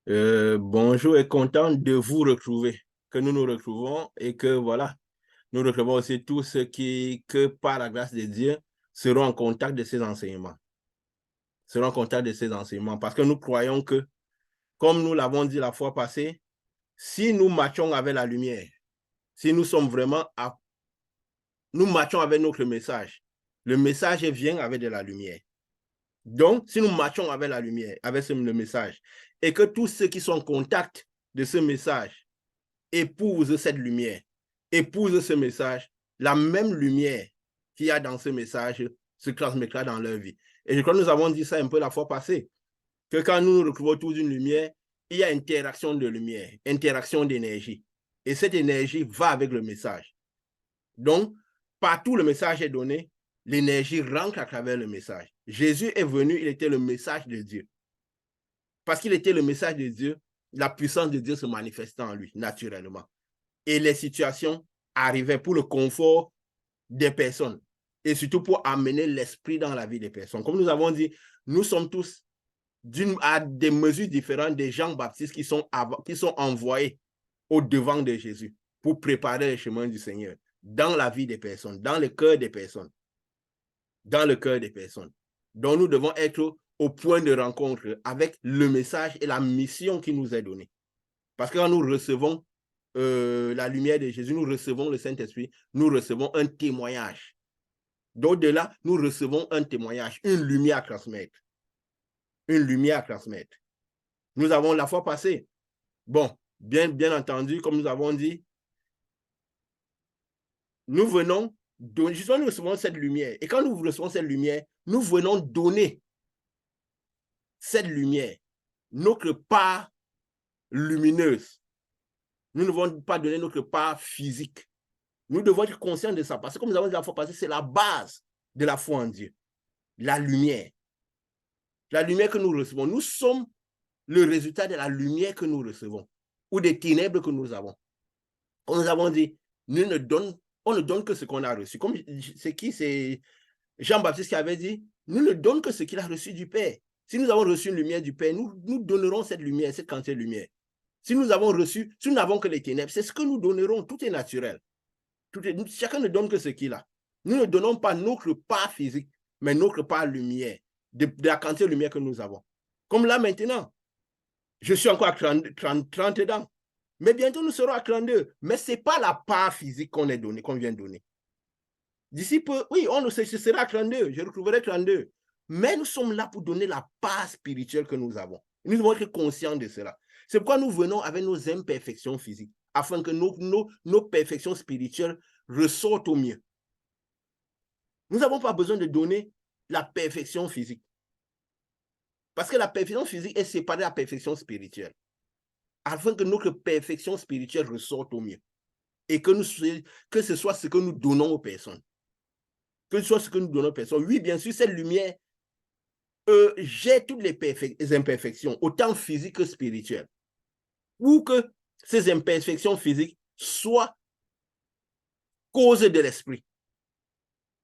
Bonjour et content de vous retrouver, que nous nous retrouvons et que voilà, nous retrouvons aussi tous ceux que par la grâce de Dieu, seront en contact de ces enseignements, seront en contact de ces enseignements, parce que nous croyons que, comme nous l'avons dit la fois passée, si nous marchons avec la lumière, si nous sommes vraiment nous marchons avec notre message, le message vient avec de la lumière. Donc, si nous marchons avec la lumière, avec le message, et que tous ceux qui sont en contact de ce message épousent cette lumière, épousent ce message, la même lumière qu'il y a dans ce message se transmettra dans leur vie. Et je crois que nous avons dit ça un peu la fois passée, que quand nous nous retrouvons tous une lumière, il y a interaction de lumière, interaction d'énergie. Et cette énergie va avec le message. Donc, partout le message est donné, l'énergie rentre à travers le message. Jésus est venu, il était le message de Dieu. Parce qu'il était le message de Dieu, la puissance de Dieu se manifestait en lui, naturellement. Et les situations arrivaient pour le confort des personnes et surtout pour amener l'esprit dans la vie des personnes. Comme nous avons dit, nous sommes tous à des mesures différentes des Jean-Baptiste qui sont envoyés au devant de Jésus pour préparer le chemin du Seigneur dans la vie des personnes, dans le cœur des personnes, dans le cœur des personnes. Donc nous devons être au point de rencontre avec le message et la mission qui nous est donnée. Parce que quand nous recevons la lumière de Jésus, nous recevons le Saint-Esprit, nous recevons un témoignage. D'au-delà, nous recevons un témoignage, une lumière à transmettre. Une lumière à transmettre. Nous avons la fois passée, bon, bien entendu, comme nous avons dit, nous venons, justement, nous recevons cette lumière. Et quand nous recevons cette lumière, nous venons donner cette lumière, notre part lumineuse. Nous ne devons pas donner notre part physique. Nous devons être conscients de ça. Parce que comme nous avons dit la fois passée, c'est la base de la foi en Dieu. La lumière. La lumière que nous recevons. Nous sommes le résultat de la lumière que nous recevons ou des ténèbres que nous avons. Comme nous avons dit, on ne donne que ce qu'on a reçu. Comme c'est Jean-Baptiste qui avait dit, nous ne donnons que ce qu'il a reçu du Père. Si nous avons reçu une lumière du Père, nous donnerons cette lumière, cette quantité de lumière. Si nous n'avons que les ténèbres, c'est ce que nous donnerons. Tout est naturel. Chacun ne donne que ce qu'il a. Nous ne donnons pas notre part physique, mais notre part lumière, de la quantité de lumière que nous avons. Comme là maintenant, je suis encore à 30 ans. Mais bientôt, nous serons à 32. Mais ce n'est pas la part physique qu'on vient de donner. D'ici peu, oui, ce sera à 32. Je retrouverai 32. Mais nous sommes là pour donner la part spirituelle que nous avons. Nous devons être conscients de cela. C'est pourquoi nous venons avec nos imperfections physiques, afin que nos perfections spirituelles ressortent au mieux. Nous n'avons pas besoin de donner la perfection physique. Parce que la perfection physique est séparée de la perfection spirituelle. Afin que notre perfection spirituelle ressorte au mieux. Et que ce soit ce que nous donnons aux personnes. Que ce soit ce que nous donnons aux personnes. Oui, bien sûr, cette lumière jette toutes les imperfections, autant physiques que spirituelles. Ou que ces imperfections physiques soient cause de l'esprit.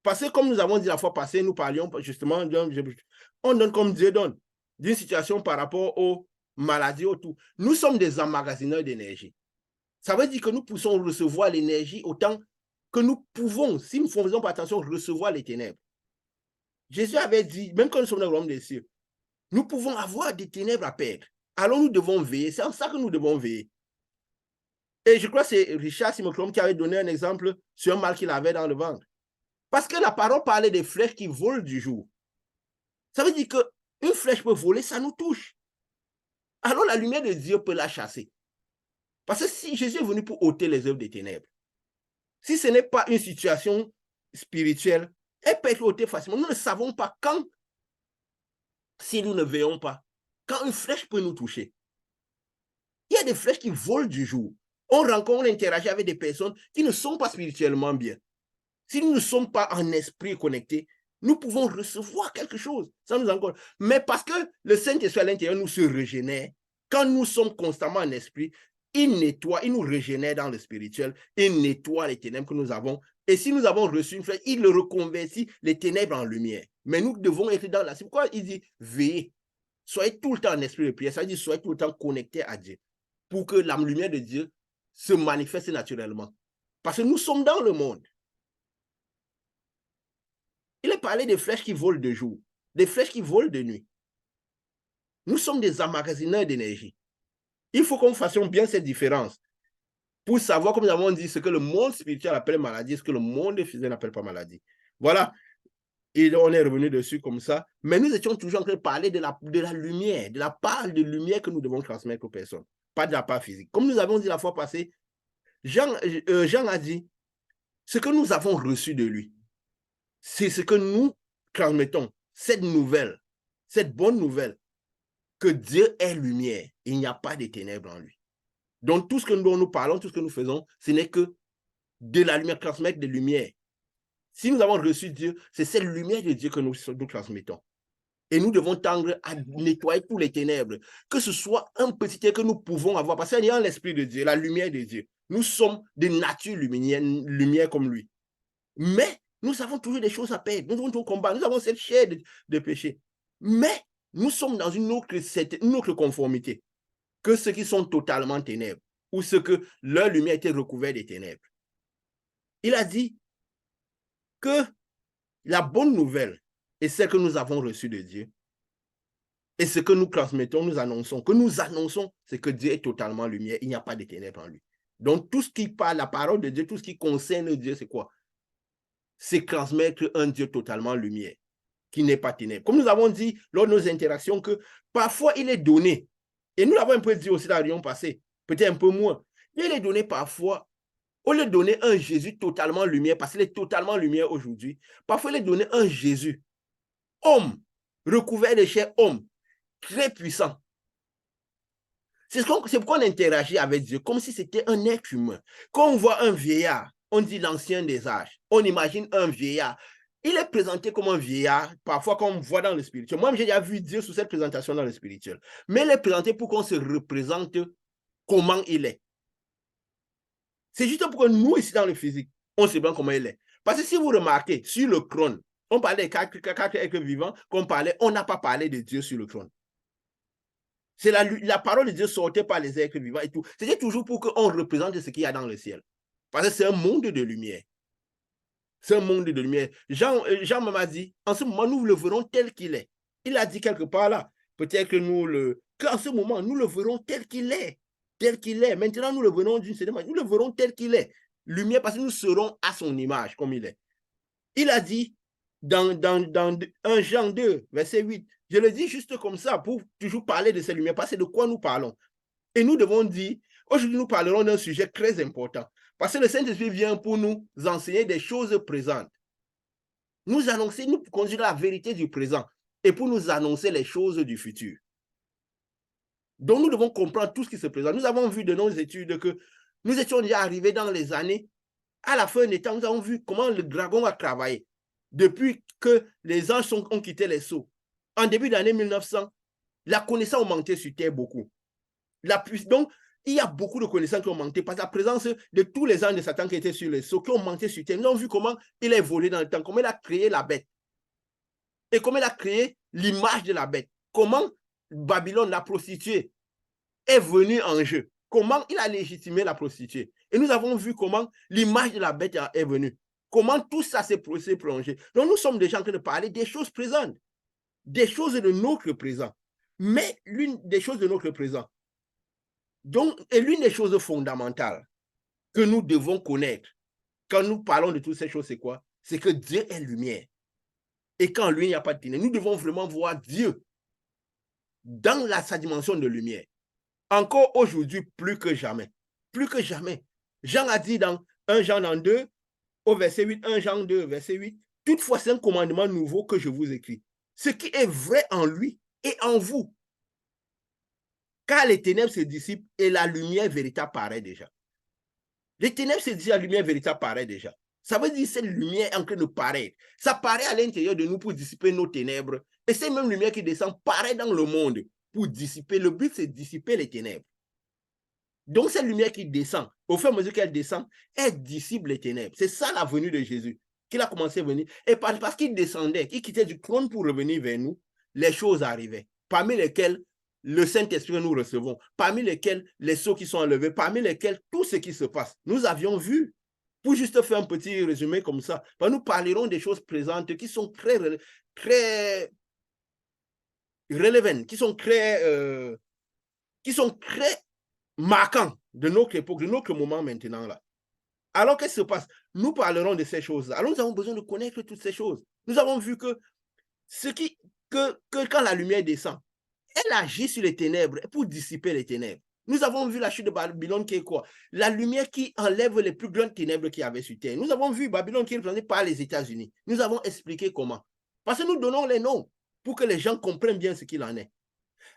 Parce que comme nous avons dit la fois passée, nous parlions justement, on donne comme Dieu donne, d'une situation par rapport aux maladies, au tout. Nous sommes des emmagasineurs d'énergie. Ça veut dire que nous pouvons recevoir l'énergie autant que nous pouvons, si nous ne faisons pas attention, recevoir les ténèbres. Jésus avait dit, même quand nous sommes dans le royaume des cieux, nous pouvons avoir des ténèbres à perdre. Alors nous devons veiller. C'est en ça que nous devons veiller. Et je crois que c'est Richard Simocrom qui avait donné un exemple sur un mal qu'il avait dans le ventre. Parce que la parole parlait des flèches qui volent du jour. Ça veut dire qu'une flèche peut voler, ça nous touche. Alors la lumière de Dieu peut la chasser. Parce que si Jésus est venu pour ôter les œuvres des ténèbres, si ce n'est pas une situation spirituelle, elle peut être ôtée facilement. Nous ne savons pas quand, si nous ne veillons pas, quand une flèche peut nous toucher. Il y a des flèches qui volent du jour. On interagit avec des personnes qui ne sont pas spirituellement bien. Si nous ne sommes pas en esprit connecté, nous pouvons recevoir quelque chose. Ça nous encore. Mais parce que le Saint-Esprit à l'intérieur nous se régénère, quand nous sommes constamment en esprit, il nettoie, il nous régénère dans le spirituel, il nettoie les ténèbres que nous avons. Et si nous avons reçu une flèche, il le reconvertit les ténèbres en lumière. Mais nous devons être dans la... C'est pourquoi il dit veillez. Soyez tout le temps en esprit de prière, ça veut dire soyez tout le temps connectés à Dieu pour que la lumière de Dieu se manifeste naturellement. Parce que nous sommes dans le monde. Il est parlé des flèches qui volent de jour, des flèches qui volent de nuit. Nous sommes des emmagasineurs d'énergie. Il faut qu'on fasse bien cette différence pour savoir, comme nous avons dit, ce que le monde spirituel appelle maladie, ce que le monde physique n'appelle pas maladie. Voilà. Et on est revenu dessus comme ça. Mais nous étions toujours en train de parler de la lumière, de la part de lumière que nous devons transmettre aux personnes, pas de la part physique. Comme nous avons dit la fois passée, Jean a dit, ce que nous avons reçu de lui, c'est ce que nous transmettons, cette nouvelle, cette bonne nouvelle, que Dieu est lumière. Il n'y a pas de ténèbres en lui. Donc tout ce que nous parlons, tout ce que nous faisons, ce n'est que de la lumière, transmettre de lumière. Si nous avons reçu Dieu, c'est cette lumière de Dieu que nous transmettons. Et nous devons tendre à nettoyer tous les ténèbres, que ce soit un petit ténèbre que nous pouvons avoir, parce qu'il y a l'Esprit de Dieu, la lumière de Dieu. Nous sommes de nature lumière comme lui. Mais nous avons toujours des choses à perdre, nous avons toujours combat, nous avons cette chair de péché. Mais nous sommes dans une autre conformité que ceux qui sont totalement ténèbres, ou ceux que leur lumière était recouverte des ténèbres. Il a dit que la bonne nouvelle est celle que nous avons reçue de Dieu. Et ce que nous transmettons, nous annonçons. Que nous annonçons, c'est que Dieu est totalement lumière. Il n'y a pas de ténèbres en lui. Donc, tout ce qui parle, la parole de Dieu, tout ce qui concerne Dieu, c'est quoi? C'est transmettre un Dieu totalement lumière, qui n'est pas ténèbres. Comme nous avons dit lors de nos interactions, que parfois il est donné, et nous l'avons un peu dit aussi dans la réunion passée, peut-être un peu moins, mais il est donné parfois, au lieu de donner un Jésus totalement lumière, parce qu'il est totalement lumière aujourd'hui, parfois il est donné un Jésus, homme, recouvert de chair, homme, très puissant. C'est pourquoi on interagit avec Dieu, comme si c'était un être humain. Quand on voit un vieillard, on dit l'ancien des âges, on imagine un vieillard. Il est présenté comme un vieillard, parfois comme on voit dans le spirituel. Moi, j'ai déjà vu Dieu sous cette présentation dans le spirituel. Mais il est présenté pour qu'on se représente comment il est. C'est juste pour que nous, ici dans le physique, on sait bien comment il est. Parce que si vous remarquez, sur le trône, on parlait des quatre êtres vivants, qu'on parlait, on n'a pas parlé de Dieu sur le trône. C'est la parole de Dieu sortait par les êtres vivants et tout. C'était toujours pour qu'on représente ce qu'il y a dans le ciel. Parce que c'est un monde de lumière. C'est un monde de lumière. Jean m'a dit, en ce moment, nous le verrons tel qu'il est. Il a dit quelque part là, peut-être que qu'en ce moment, nous le verrons tel qu'il est. Tel qu'il est. Maintenant, nous le verrons d'une certaine manière. Nous le verrons tel qu'il est. Lumière, parce que nous serons à son image, comme il est. Il a dit, dans 1 Jean 2, verset 8, je le dis juste comme ça, pour toujours parler de cette lumière, parce que de quoi nous parlons. Et nous devons dire, aujourd'hui, nous parlerons d'un sujet très important. Parce que le Saint-Esprit vient pour nous enseigner des choses présentes. Nous annoncer, nous conduire la vérité du présent et pour nous annoncer les choses du futur. Donc, nous devons comprendre tout ce qui se présente. Nous avons vu de nos études que nous étions déjà arrivés dans les années, à la fin des temps, nous avons vu comment le dragon a travaillé. Depuis que les anges ont quitté les sceaux. En début d'année 1900, la connaissance a augmenté sur Terre beaucoup. Donc, il y a beaucoup de connaissances qui ont augmenté par la présence de tous les anges de Satan qui étaient sur les sceaux, qui ont augmenté sur Terre. Nous avons vu comment il a évolué dans le temps, comment il a créé la bête. Et comment il a créé l'image de la bête. Comment Babylone, la prostituée, est venue en jeu. Comment il a légitimé la prostituée. Et nous avons vu comment l'image de la bête est venue. Comment tout ça s'est prolongé. Donc nous sommes déjà en train de parler des choses présentes, des choses de notre présent. Mais l'une des choses de notre présent, donc, et l'une des choses fondamentales que nous devons connaître quand nous parlons de toutes ces choses, c'est quoi? C'est que Dieu est lumière. Et quand lui, il n'y a pas de ténèbres, nous devons vraiment voir Dieu dans sa dimension de lumière. Encore aujourd'hui, plus que jamais. Plus que jamais. Jean a dit dans 1 Jean 2, au verset 8, 1 Jean 2, verset 8, toutefois, c'est un commandement nouveau que je vous écris. Ce qui est vrai en lui et en vous. Car les ténèbres se dissipent et la lumière véritable paraît déjà. Les ténèbres se dissipent, la lumière véritable paraît déjà. Ça veut dire que cette lumière est en train de paraître. Ça paraît à l'intérieur de nous pour dissiper nos ténèbres. Et cette même lumière qui descend paraît dans le monde pour dissiper. Le but, c'est de dissiper les ténèbres. Donc, cette lumière qui descend, au fur et à mesure qu'elle descend, elle dissipe les ténèbres. C'est ça la venue de Jésus, qu'il a commencé à venir. Et parce qu'il descendait, qu'il quittait du trône pour revenir vers nous, les choses arrivaient. parmi lesquels le Saint-Esprit que nous recevons, parmi lesquels les sceaux qui sont enlevés, parmi lesquels tout ce qui se passe. Nous avions vu, pour juste faire un petit résumé comme ça, nous parlerons des choses présentes qui sont très relevant, qui sont très marquants de notre époque, de notre moment maintenant là. Alors, qu'est-ce qui se passe? Nous parlerons de ces choses. Alors, nous avons besoin de connaître toutes ces choses. Nous avons vu que quand la lumière descend, elle agit sur les ténèbres pour dissiper les ténèbres. Nous avons vu la chute de Babylone qui est quoi? La lumière qui enlève les plus grandes ténèbres qu'il y avait sur terre. Nous avons vu Babylone qui est représentée par les États-Unis. Nous avons expliqué comment. Parce que nous donnons les noms pour que les gens comprennent bien ce qu'il en est.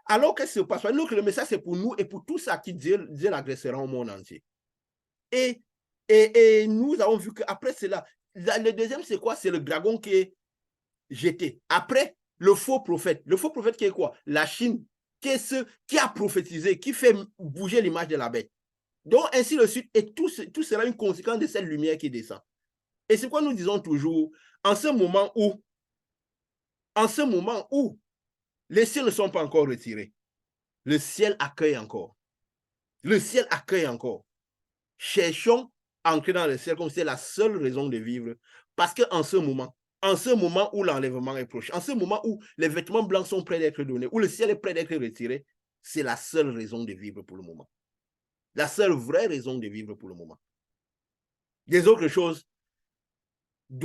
Alors, qu'est-ce qui se passe? Nous, le message, c'est pour nous et pour tout ça qui Dieu l'agressera au monde entier. Et nous avons vu qu'après cela, le deuxième, c'est quoi? C'est le dragon qui est jeté. Après, le faux prophète. Le faux prophète qui est quoi? La Chine, qui a prophétisé, qui fait bouger l'image de la bête. Donc, ainsi de suite, et tout sera une conséquence de cette lumière qui descend. Et c'est quoi nous disons toujours, en ce moment où les cieux ne sont pas encore retirés, le ciel accueille encore. Le ciel accueille encore. Cherchons à entrer dans le ciel comme c'est la seule raison de vivre. Parce qu'en ce moment où l'enlèvement est proche, en ce moment où les vêtements blancs sont prêts d'être donnés, où le ciel est prêt d'être retiré, c'est la seule raison de vivre pour le moment. La seule vraie raison de vivre pour le moment. Les autres choses ne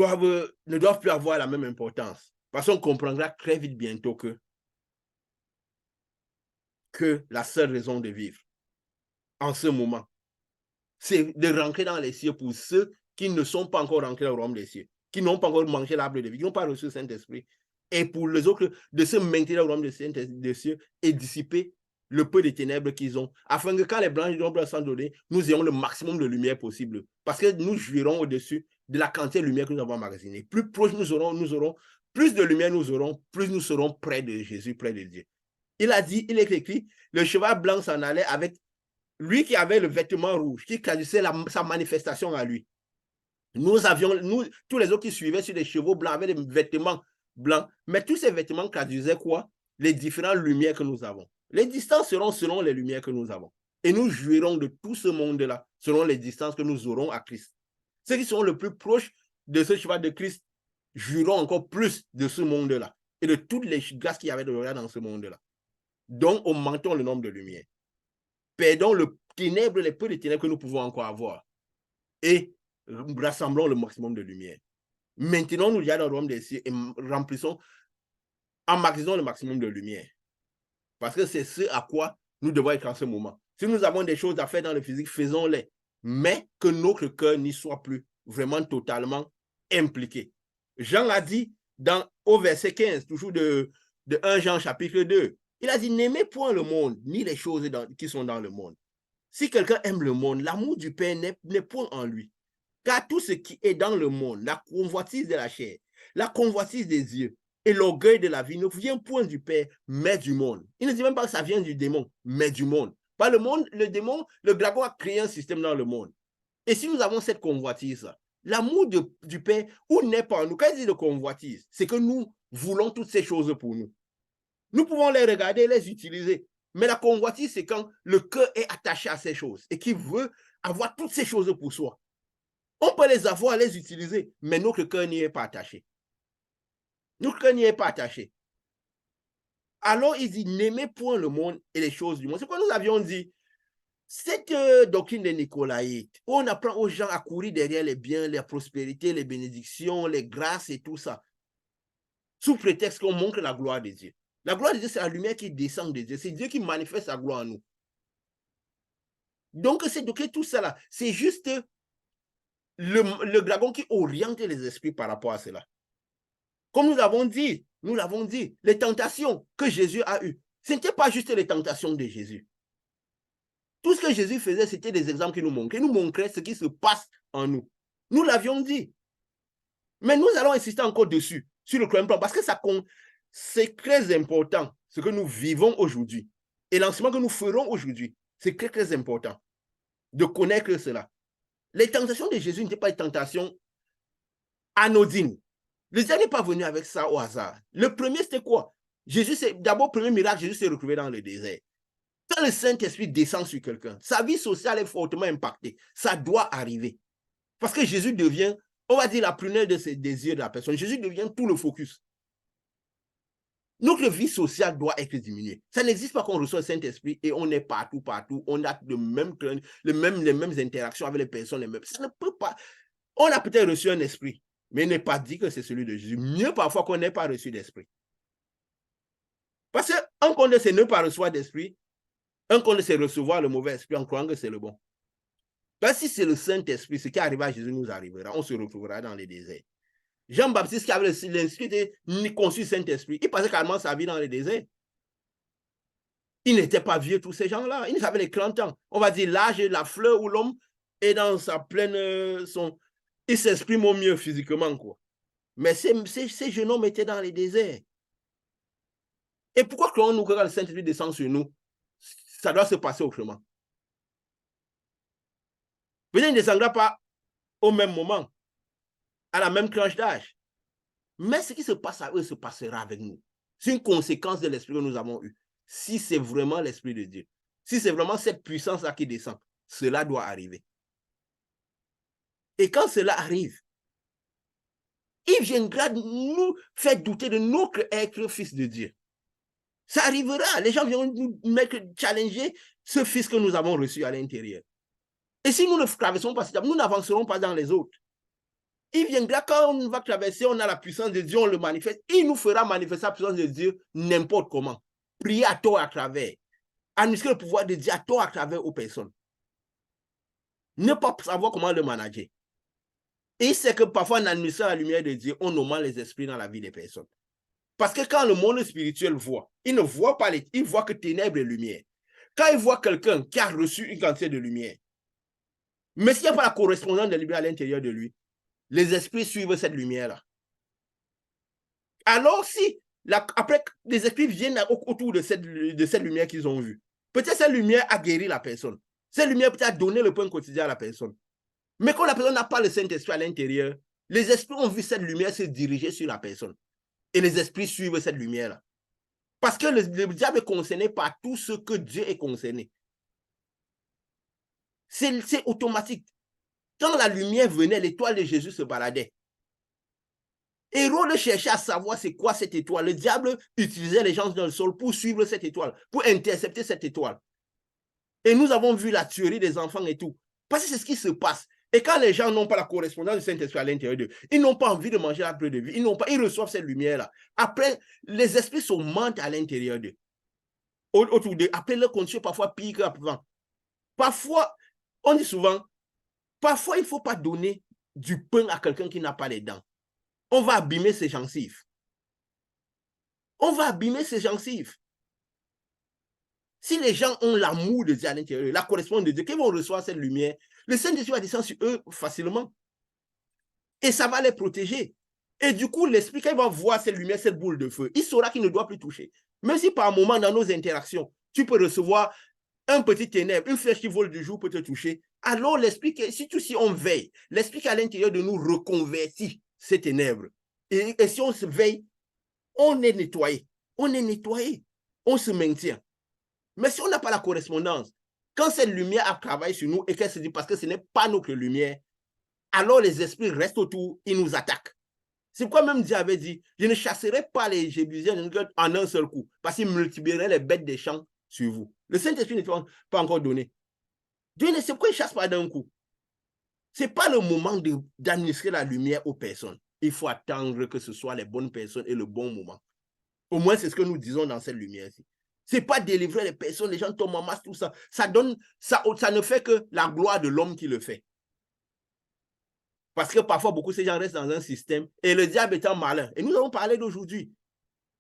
doivent plus avoir la même importance. Parce qu'on comprendra très vite bientôt que la seule raison de vivre en ce moment, c'est de rentrer dans les cieux pour ceux qui ne sont pas encore rentrés au royaume des cieux, qui n'ont pas encore mangé l'arbre de vie, qui n'ont pas reçu le Saint-Esprit, et pour les autres de se maintenir au royaume des cieux et dissiper le peu de ténèbres qu'ils ont, afin que quand les blancs d'ombre sont donnés, nous ayons le maximum de lumière possible, parce que nous jouirons au-dessus de la quantité de lumière que nous avons emmagasinée. Plus proche nous aurons, plus de lumière nous aurons, plus nous serons près de Jésus, près de Dieu. Il est écrit, le cheval blanc s'en allait avec lui qui avait le vêtement rouge, qui traduisait sa manifestation à lui. Nous, tous les autres qui suivaient sur des chevaux blancs avaient des vêtements blancs, mais tous ces vêtements traduisaient quoi? Les différentes lumières que nous avons. Les distances seront selon les lumières que nous avons. Et nous jouirons de tout ce monde-là selon les distances que nous aurons à Christ. Ceux qui seront le plus proches de ce cheval de Christ jouiront encore plus de ce monde-là et de toutes les grâces qu'il y avait dans ce monde-là. Donc, augmentons le nombre de lumières. Perdons les peu de ténèbres que nous pouvons encore avoir et rassemblons le maximum de lumière. Maintenons-nous déjà dans le royaume des cieux et emmagasinons le maximum de lumière. Parce que c'est ce à quoi nous devons être en ce moment. Si nous avons des choses à faire dans le physique, faisons-les. Mais que notre cœur n'y soit plus vraiment totalement impliqué. Jean a dit au verset 15, toujours de 1 Jean chapitre 2, il a dit, n'aimez point le monde, ni les choses qui sont dans le monde. Si quelqu'un aime le monde, l'amour du Père n'est point en lui. Car tout ce qui est dans le monde, la convoitise de la chair, la convoitise des yeux et l'orgueil de la vie ne vient point du Père, mais du monde. Il ne dit même pas que ça vient du démon, mais du monde. Pas le monde, le démon, le dragon a créé un système dans le monde. Et si nous avons cette convoitise, l'amour du Père, où n'est pas en nous? Quand il dit de convoitise, c'est que nous voulons toutes ces choses pour nous. Nous pouvons les regarder, les utiliser. Mais la convoitise, c'est quand le cœur est attaché à ces choses et qui veut avoir toutes ces choses pour soi. On peut les avoir, les utiliser, mais notre cœur n'y est pas attaché. Notre cœur n'y est pas attaché. Alors, il dit, n'aimez point le monde et les choses du monde. C'est quoi nous avions dit? Cette doctrine des Nicolaïtes, où on apprend aux gens à courir derrière les biens, les prospérités, les bénédictions, les grâces et tout ça, sous prétexte qu'on montre la gloire de Dieu. La gloire de Dieu, c'est la lumière qui descend de Dieu. C'est Dieu qui manifeste sa gloire en nous. Donc, c'est tout ça là. C'est juste le dragon qui oriente les esprits par rapport à cela. Comme nous l'avons dit, les tentations que Jésus a eues, ce n'était pas juste les tentations de Jésus. Tout ce que Jésus faisait, c'était des exemples qu'il nous montrait. Il nous montrait ce qui se passe en nous. Nous l'avions dit. Mais nous allons insister encore dessus, sur le troisième plan, parce que c'est très important, ce que nous vivons aujourd'hui. Et l'enseignement que nous ferons aujourd'hui, c'est très, très important de connaître cela. Les tentations de Jésus n'étaient pas des tentations anodines. Le Seigneur n'est pas venu avec ça au hasard. Le premier, c'était quoi? D'abord, premier miracle, Jésus s'est retrouvé dans le désert. Quand le Saint-Esprit descend sur quelqu'un, sa vie sociale est fortement impactée. Ça doit arriver. Parce que Jésus devient, on va dire, la prunelle de ses désirs de la personne. Jésus devient tout le focus. Notre vie sociale doit être diminuée. Ça n'existe pas qu'on reçoit le Saint-Esprit et on est partout, on a les mêmes interactions avec les personnes, les mêmes. Ça ne peut pas. On a peut-être reçu un esprit, mais il n'est pas dit que c'est celui de Jésus. Mieux parfois qu'on n'ait pas reçu d'esprit. Parce qu'un compte, c'est ne pas recevoir d'esprit. Un compte, c'est recevoir le mauvais esprit en croyant que c'est le bon. Ben, si c'est le Saint-Esprit, ce qui arrive à Jésus nous arrivera. On se retrouvera dans les déserts. Jean-Baptiste qui avait l'inscrit ni conçu Saint-Esprit, il passait carrément sa vie dans les déserts. Il n'était pas vieux, tous ces gens-là. Ils avaient les 30 ans. On va dire l'âge, la fleur où l'homme est dans sa pleine... il s'exprime au mieux physiquement, quoi. Mais ces jeunes hommes étaient dans les déserts. Et pourquoi croyons-nous que quand le Saint-Esprit descend sur nous, ça doit se passer autrement? Peut-être il ne descendra pas au même moment, à la même tranche d'âge. Mais ce qui se passe à eux se passera avec nous. C'est une conséquence de l'esprit que nous avons eu. Si c'est vraiment l'esprit de Dieu, si c'est vraiment cette puissance-là qui descend, cela doit arriver. Et quand cela arrive, il viendra nous faire douter de notre être fils de Dieu. Ça arrivera. Les gens viendront nous mettre challenger ce fils que nous avons reçu à l'intérieur. Et si nous ne traversons pas cette étape, nous n'avancerons pas dans les autres. Il viendra, quand on va traverser, on a la puissance de Dieu, on le manifeste. Il nous fera manifester la puissance de Dieu n'importe comment. Prier à tort à travers. Administrer le pouvoir de Dieu à tort à travers aux personnes. Ne pas savoir comment le manager. Et c'est que parfois, en administrant la lumière de Dieu, on augmente les esprits dans la vie des personnes. Parce que quand le monde spirituel voit, il ne voit pas il voit que ténèbres et lumière. Quand il voit quelqu'un qui a reçu une quantité de lumière, mais s'il n'y a pas la correspondance de lumière à l'intérieur de lui, les esprits suivent cette lumière-là. Alors si, après, les esprits viennent autour de cette lumière qu'ils ont vue, peut-être cette lumière a guéri la personne. Cette lumière peut-être a donné le pain quotidien à la personne. Mais quand la personne n'a pas le Saint-Esprit à l'intérieur, les esprits ont vu cette lumière se diriger sur la personne. Et les esprits suivent cette lumière-là. Parce que le diable est concerné par tout ce que Dieu est concerné. C'est automatique. Quand la lumière venait, l'étoile de Jésus se baladait. Hérode cherchait à savoir c'est quoi cette étoile. Le diable utilisait les gens dans le sol pour suivre cette étoile, pour intercepter cette étoile. Et nous avons vu la tuerie des enfants et tout. Parce que c'est ce qui se passe. Et quand les gens n'ont pas la correspondance du Saint-Esprit à l'intérieur d'eux, ils n'ont pas envie de manger la preuve de vie. Ils reçoivent cette lumière-là. Après, les esprits s'augmentent à l'intérieur d'eux. Autour d'eux. Après, leur condition parfois pire qu'avant. Parfois, on dit souvent, parfois, il ne faut pas donner du pain à quelqu'un qui n'a pas les dents. On va abîmer ses gencives. On va abîmer ses gencives. Si les gens ont l'amour de Dieu à l'intérieur, la correspondance de Dieu, qu'ils vont recevoir cette lumière, le Saint-Esprit va descendre sur eux facilement. Et ça va les protéger. Et du coup, l'esprit, quand il va voir cette lumière, cette boule de feu, il saura qu'il ne doit plus toucher. Même si par moment, dans nos interactions, tu peux recevoir un petit ténèbre, une flèche qui vole du jour peut te toucher, alors l'esprit, surtout si on veille, l'esprit qui est à l'intérieur de nous reconvertit ces ténèbres. Et si on se veille, on est nettoyé. On est nettoyé. On se maintient. Mais si on n'a pas la correspondance, quand cette lumière a travaillé sur nous et qu'elle se dit parce que ce n'est pas notre lumière, alors les esprits restent autour, ils nous attaquent. C'est pourquoi même Dieu avait dit, je ne chasserai pas les Jébusiens en un seul coup, parce qu'ils multiplieraient les bêtes des champs sur vous. Le Saint-Esprit n'est pas encore donné. Dieu ne sait pourquoi il ne chasse pas d'un coup. Ce n'est pas le moment d'administrer la lumière aux personnes. Il faut attendre que ce soit les bonnes personnes et le bon moment. Au moins, c'est ce que nous disons dans cette lumière-ci. Ce n'est pas délivrer les personnes, les gens tombent en masse, tout ça. Ça ne fait que la gloire de l'homme qui le fait. Parce que parfois, beaucoup de ces gens restent dans un système et le diable étant malin. Et nous avons parlé d'aujourd'hui.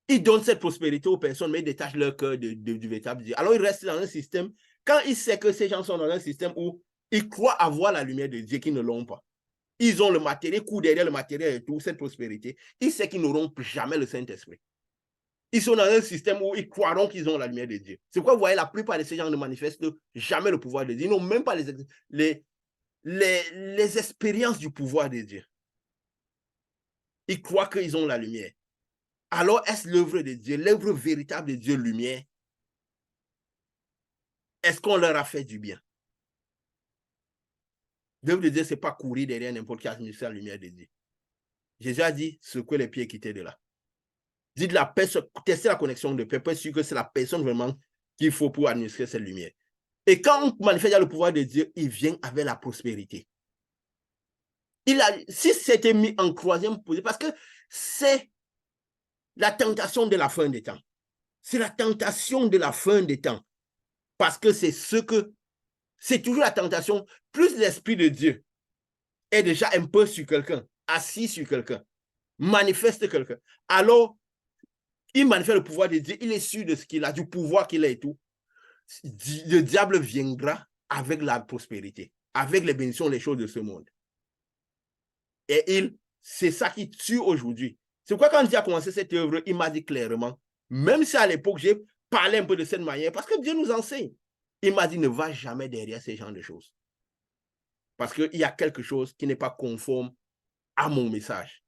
Il donne cette prospérité aux personnes, mais il détache leur cœur du véritable Dieu. Alors, il reste dans un système. Quand il sait que ces gens sont dans un système où ils croient avoir la lumière de Dieu, qu'ils ne l'ont pas. Ils ont le matériel, coup derrière le matériel et tout, cette prospérité. Il sait qu'ils n'auront jamais le Saint-Esprit. Ils sont dans un système où ils croiront qu'ils ont la lumière de Dieu. C'est pourquoi vous voyez, la plupart de ces gens ne manifestent jamais le pouvoir de Dieu. Ils n'ont même pas les expériences du pouvoir de Dieu. Ils croient qu'ils ont la lumière. alors est-ce l'œuvre de Dieu, l'œuvre véritable de Dieu, lumière? Est-ce qu'on leur a fait du bien? L'œuvre de Dieu, ce n'est pas courir derrière n'importe qui administre la lumière de Dieu. Jésus a dit, secouez les pieds et quittez de là. Dites la personne, testez la connexion de paix, pour être sûr que c'est la personne vraiment qu'il faut pour administrer cette lumière. Et quand on manifeste le pouvoir de Dieu, il vient avec la prospérité. Si c'était mis en troisième position, parce que c'est la tentation de la fin des temps. C'est la tentation de la fin des temps. Parce que c'est toujours la tentation, plus l'Esprit de Dieu est déjà un peu sur quelqu'un, assis sur quelqu'un, manifeste quelqu'un. Alors, il manifeste le pouvoir de Dieu, il est sûr de ce qu'il a, du pouvoir qu'il a et tout. Le diable viendra avec la prospérité, avec les bénédictions, les choses de ce monde. Et c'est ça qui tue aujourd'hui. C'est pourquoi quand Dieu a commencé cette œuvre, il m'a dit clairement, même si à l'époque j'ai parlé un peu de cette manière, parce que Dieu nous enseigne, il m'a dit ne va jamais derrière ces genres de choses. Parce qu'il y a quelque chose qui n'est pas conforme à mon message.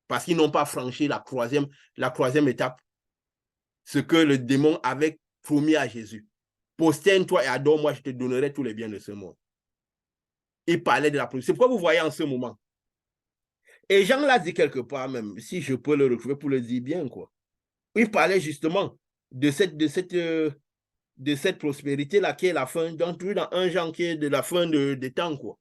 Parce qu'ils n'ont pas franchi la troisième étape, ce que le démon avait promis à Jésus. Prosterne-toi et adore-moi, je te donnerai tous les biens de ce monde. Il parlait de la prospérité. C'est pourquoi vous voyez en ce moment. Et Jean l'a dit quelque part même, si je peux le retrouver pour le dire bien, quoi. Il parlait justement de cette prospérité-là qui est la fin, dans 1 Jean qui est de la fin des temps, quoi.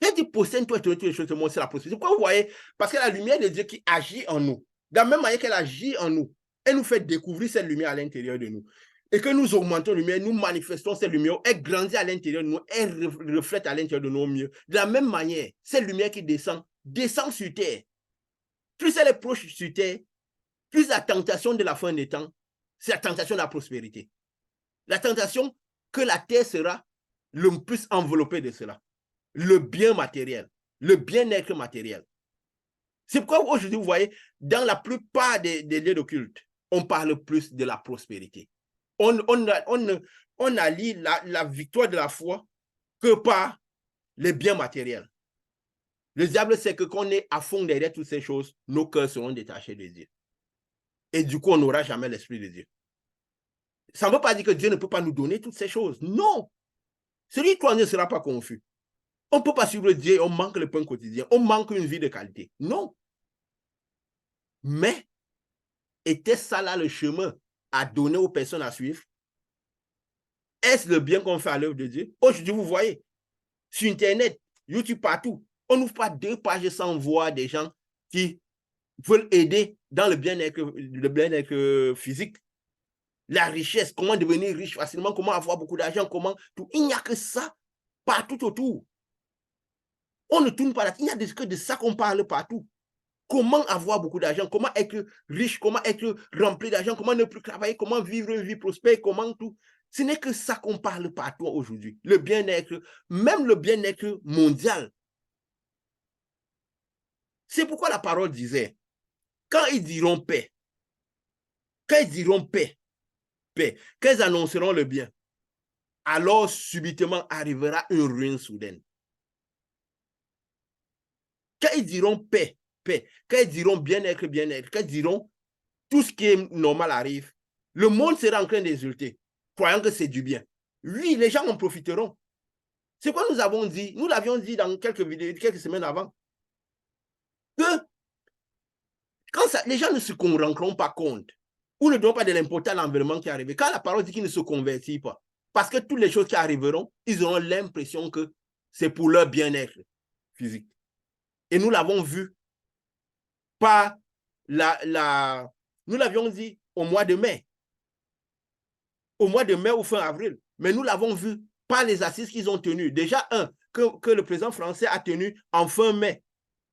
Il dit, possède-toi toutes les choses du monde, c'est la prospérité. Pourquoi vous voyez? Parce que la lumière de Dieu qui agit en nous, de la même manière qu'elle agit en nous, elle nous fait découvrir cette lumière à l'intérieur de nous. Et que nous augmentons la lumière, nous manifestons cette lumière, elle grandit à l'intérieur de nous, elle reflète à l'intérieur de nous mieux. De la même manière, cette lumière qui descend sur terre. Plus elle est proche sur terre, plus la tentation de la fin des temps, c'est la tentation de la prospérité. La tentation que la terre sera le plus enveloppée de cela. Le bien matériel, le bien-être matériel. C'est pourquoi aujourd'hui, vous voyez, dans la plupart des lieux de culte, on parle plus de la prospérité. On allie la victoire de la foi que par les biens matériels. Le diable sait que quand on est à fond derrière toutes ces choses, nos cœurs seront détachés de Dieu. Et du coup, on n'aura jamais l'Esprit de Dieu. Ça ne veut pas dire que Dieu ne peut pas nous donner toutes ces choses. Non. Celui qui croit ne sera pas confus. On ne peut pas suivre Dieu, on manque le pain quotidien, on manque une vie de qualité. Non. Mais, était ça là le chemin à donner aux personnes à suivre? Est-ce le bien qu'on fait à l'œuvre de Dieu? Aujourd'hui, vous voyez, sur Internet, YouTube, partout, on n'ouvre pas 2 pages sans voir des gens qui veulent aider dans le bien-être physique, la richesse, comment devenir riche facilement, comment avoir beaucoup d'argent, comment tout. Il n'y a que ça partout autour. On ne tourne pas là. Il n'y a que de ça qu'on parle partout. Comment avoir beaucoup d'argent, comment être riche, comment être rempli d'argent, comment ne plus travailler, comment vivre une vie prospère, comment tout. Ce n'est que ça qu'on parle partout aujourd'hui. Le bien-être, même le bien-être mondial. C'est pourquoi la parole disait, quand ils diront paix, quand ils annonceront le bien, alors subitement arrivera une ruine soudaine. Quand ils diront paix, quand ils diront bien-être, quand ils diront tout ce qui est normal arrive, le monde sera en train d'exulter, croyant que c'est du bien. Oui, les gens en profiteront. C'est quoi nous avons dit? Nous l'avions dit dans quelques vidéos, quelques semaines avant, que quand les gens ne se rendront pas compte, ou ne donnent pas de l'importance à l'environnement qui est arrivé, quand la parole dit qu'ils ne se convertissent pas, parce que toutes les choses qui arriveront, ils auront l'impression que c'est pour leur bien-être physique. Et nous l'avons vu par nous l'avions dit au mois de mai. Au mois de mai ou fin avril. Mais nous l'avons vu par les assises qu'ils ont tenues. Déjà, que le président français a tenu en fin mai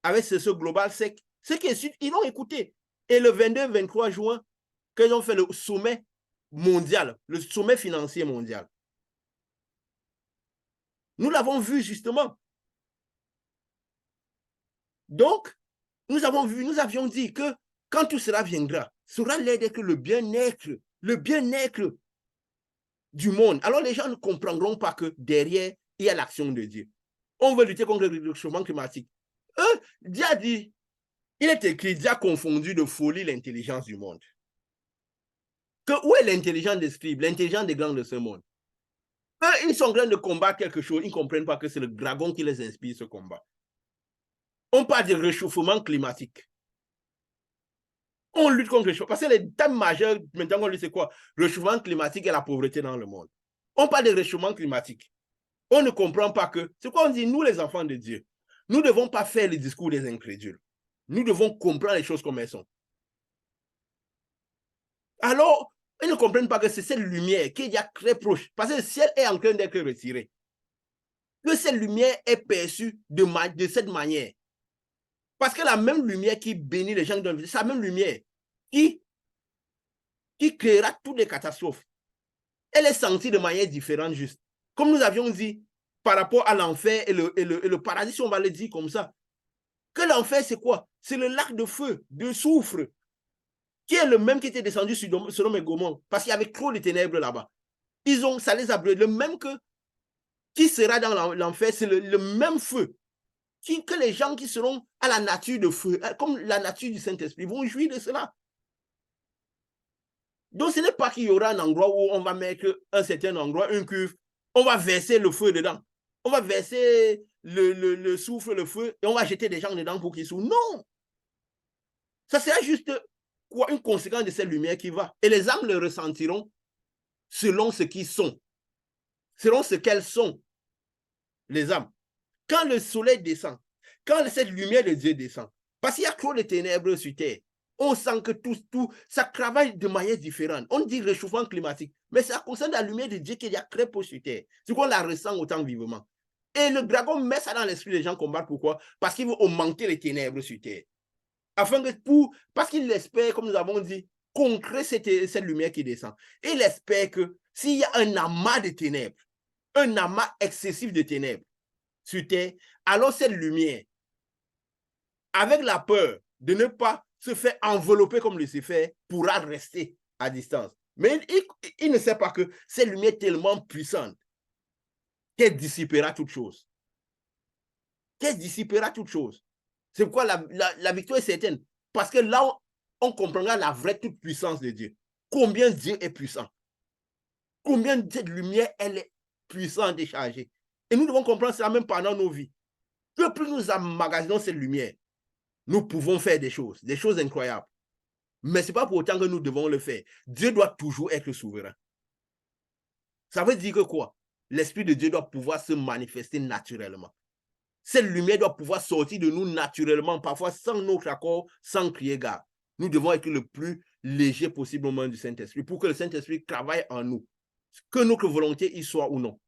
avec ce global sec. Ce qui est sûr, ils l'ont écouté. Et le 22-23 juin, qu'ils ont fait le sommet mondial, le sommet financier mondial. Nous l'avons vu justement. Donc, nous avions dit que quand tout cela viendra, sera l'air d'être le bien-être du monde. Alors les gens ne comprendront pas que derrière, il y a l'action de Dieu. On veut lutter contre le changement climatique. Dieu a dit, Il est écrit, Dieu a confondu de folie l'intelligence du monde. Où est l'intelligence des scribes, l'intelligence des grands de ce monde? Eux, ils sont en train de combattre quelque chose, ils ne comprennent pas que c'est le dragon qui les inspire ce combat. On parle de réchauffement climatique. On lutte contre le réchauffement. Parce que les thèmes majeurs, maintenant, on dit c'est quoi? Réchauffement climatique et la pauvreté dans le monde. On parle de réchauffement climatique. On ne comprend pas que, c'est quoi on dit, nous les enfants de Dieu, nous ne devons pas faire le discours des incrédules. Nous devons comprendre les choses comme elles sont. Alors, ils ne comprennent pas que c'est cette lumière qui est déjà très proche, parce que le ciel est en train d'être retiré. Que cette lumière est perçue de cette manière. Parce que la même lumière qui bénit les gens, c'est la même lumière qui créera toutes les catastrophes. Elle est sentie de manière différente, juste. Comme nous avions dit, par rapport à l'enfer et le paradis, si on va le dire comme ça, que l'enfer, c'est quoi? C'est le lac de feu, de soufre, qui est le même qui était descendu sur Sodome et Gomorrhe, parce qu'il y avait trop de ténèbres là-bas. Ça les a brûlés. Le même qui sera dans l'enfer, c'est le même feu. Que les gens qui seront à la nature de feu, comme la nature du Saint-Esprit, vont jouir de cela. Donc, ce n'est pas qu'il y aura un endroit où on va mettre un certain endroit, une cuve, on va verser le feu dedans. On va verser le soufre, le feu, et on va jeter des gens dedans pour qu'ils souffrent. Non! Ça sera juste quoi, une conséquence de cette lumière qui va. Et les âmes le ressentiront selon ce qu'ils sont, selon ce qu'elles sont, les âmes. Quand le soleil descend, quand cette lumière de Dieu descend, parce qu'il y a trop de ténèbres sur terre, on sent que tout, ça travaille de manière différente. On dit réchauffement climatique, mais ça concerne la lumière de Dieu qui est très peu sur terre. C'est qu'on la ressent autant vivement. Et le dragon met ça dans l'esprit des gens combattent. Pourquoi? Parce qu'il veut augmenter les ténèbres sur terre. Parce qu'il espère, comme nous avons dit, qu'on crée cette lumière qui descend. Et il espère que s'il y a un amas de ténèbres, un amas excessif de ténèbres sur terre, alors cette lumière, avec la peur de ne pas se faire envelopper comme Lucifer, pourra rester à distance. Mais il ne sait pas que cette lumière est tellement puissante qu'elle dissipera toute chose. Qu'elle dissipera toute chose. C'est pourquoi la victoire est certaine. Parce que là, on comprendra la vraie toute puissance de Dieu. Combien Dieu est puissant. Combien cette lumière, elle est puissante et chargée. Et nous devons comprendre cela même pendant nos vies. Que plus nous emmagasinons cette lumière, nous pouvons faire des choses incroyables. Mais ce n'est pas pour autant que nous devons le faire. Dieu doit toujours être souverain. Ça veut dire que quoi? L'Esprit de Dieu doit pouvoir se manifester naturellement. Cette lumière doit pouvoir sortir de nous naturellement, parfois sans notre accord, sans crier gare. Nous devons être le plus léger possible au moment du Saint-Esprit pour que le Saint-Esprit travaille en nous. Que notre volonté y soit ou non.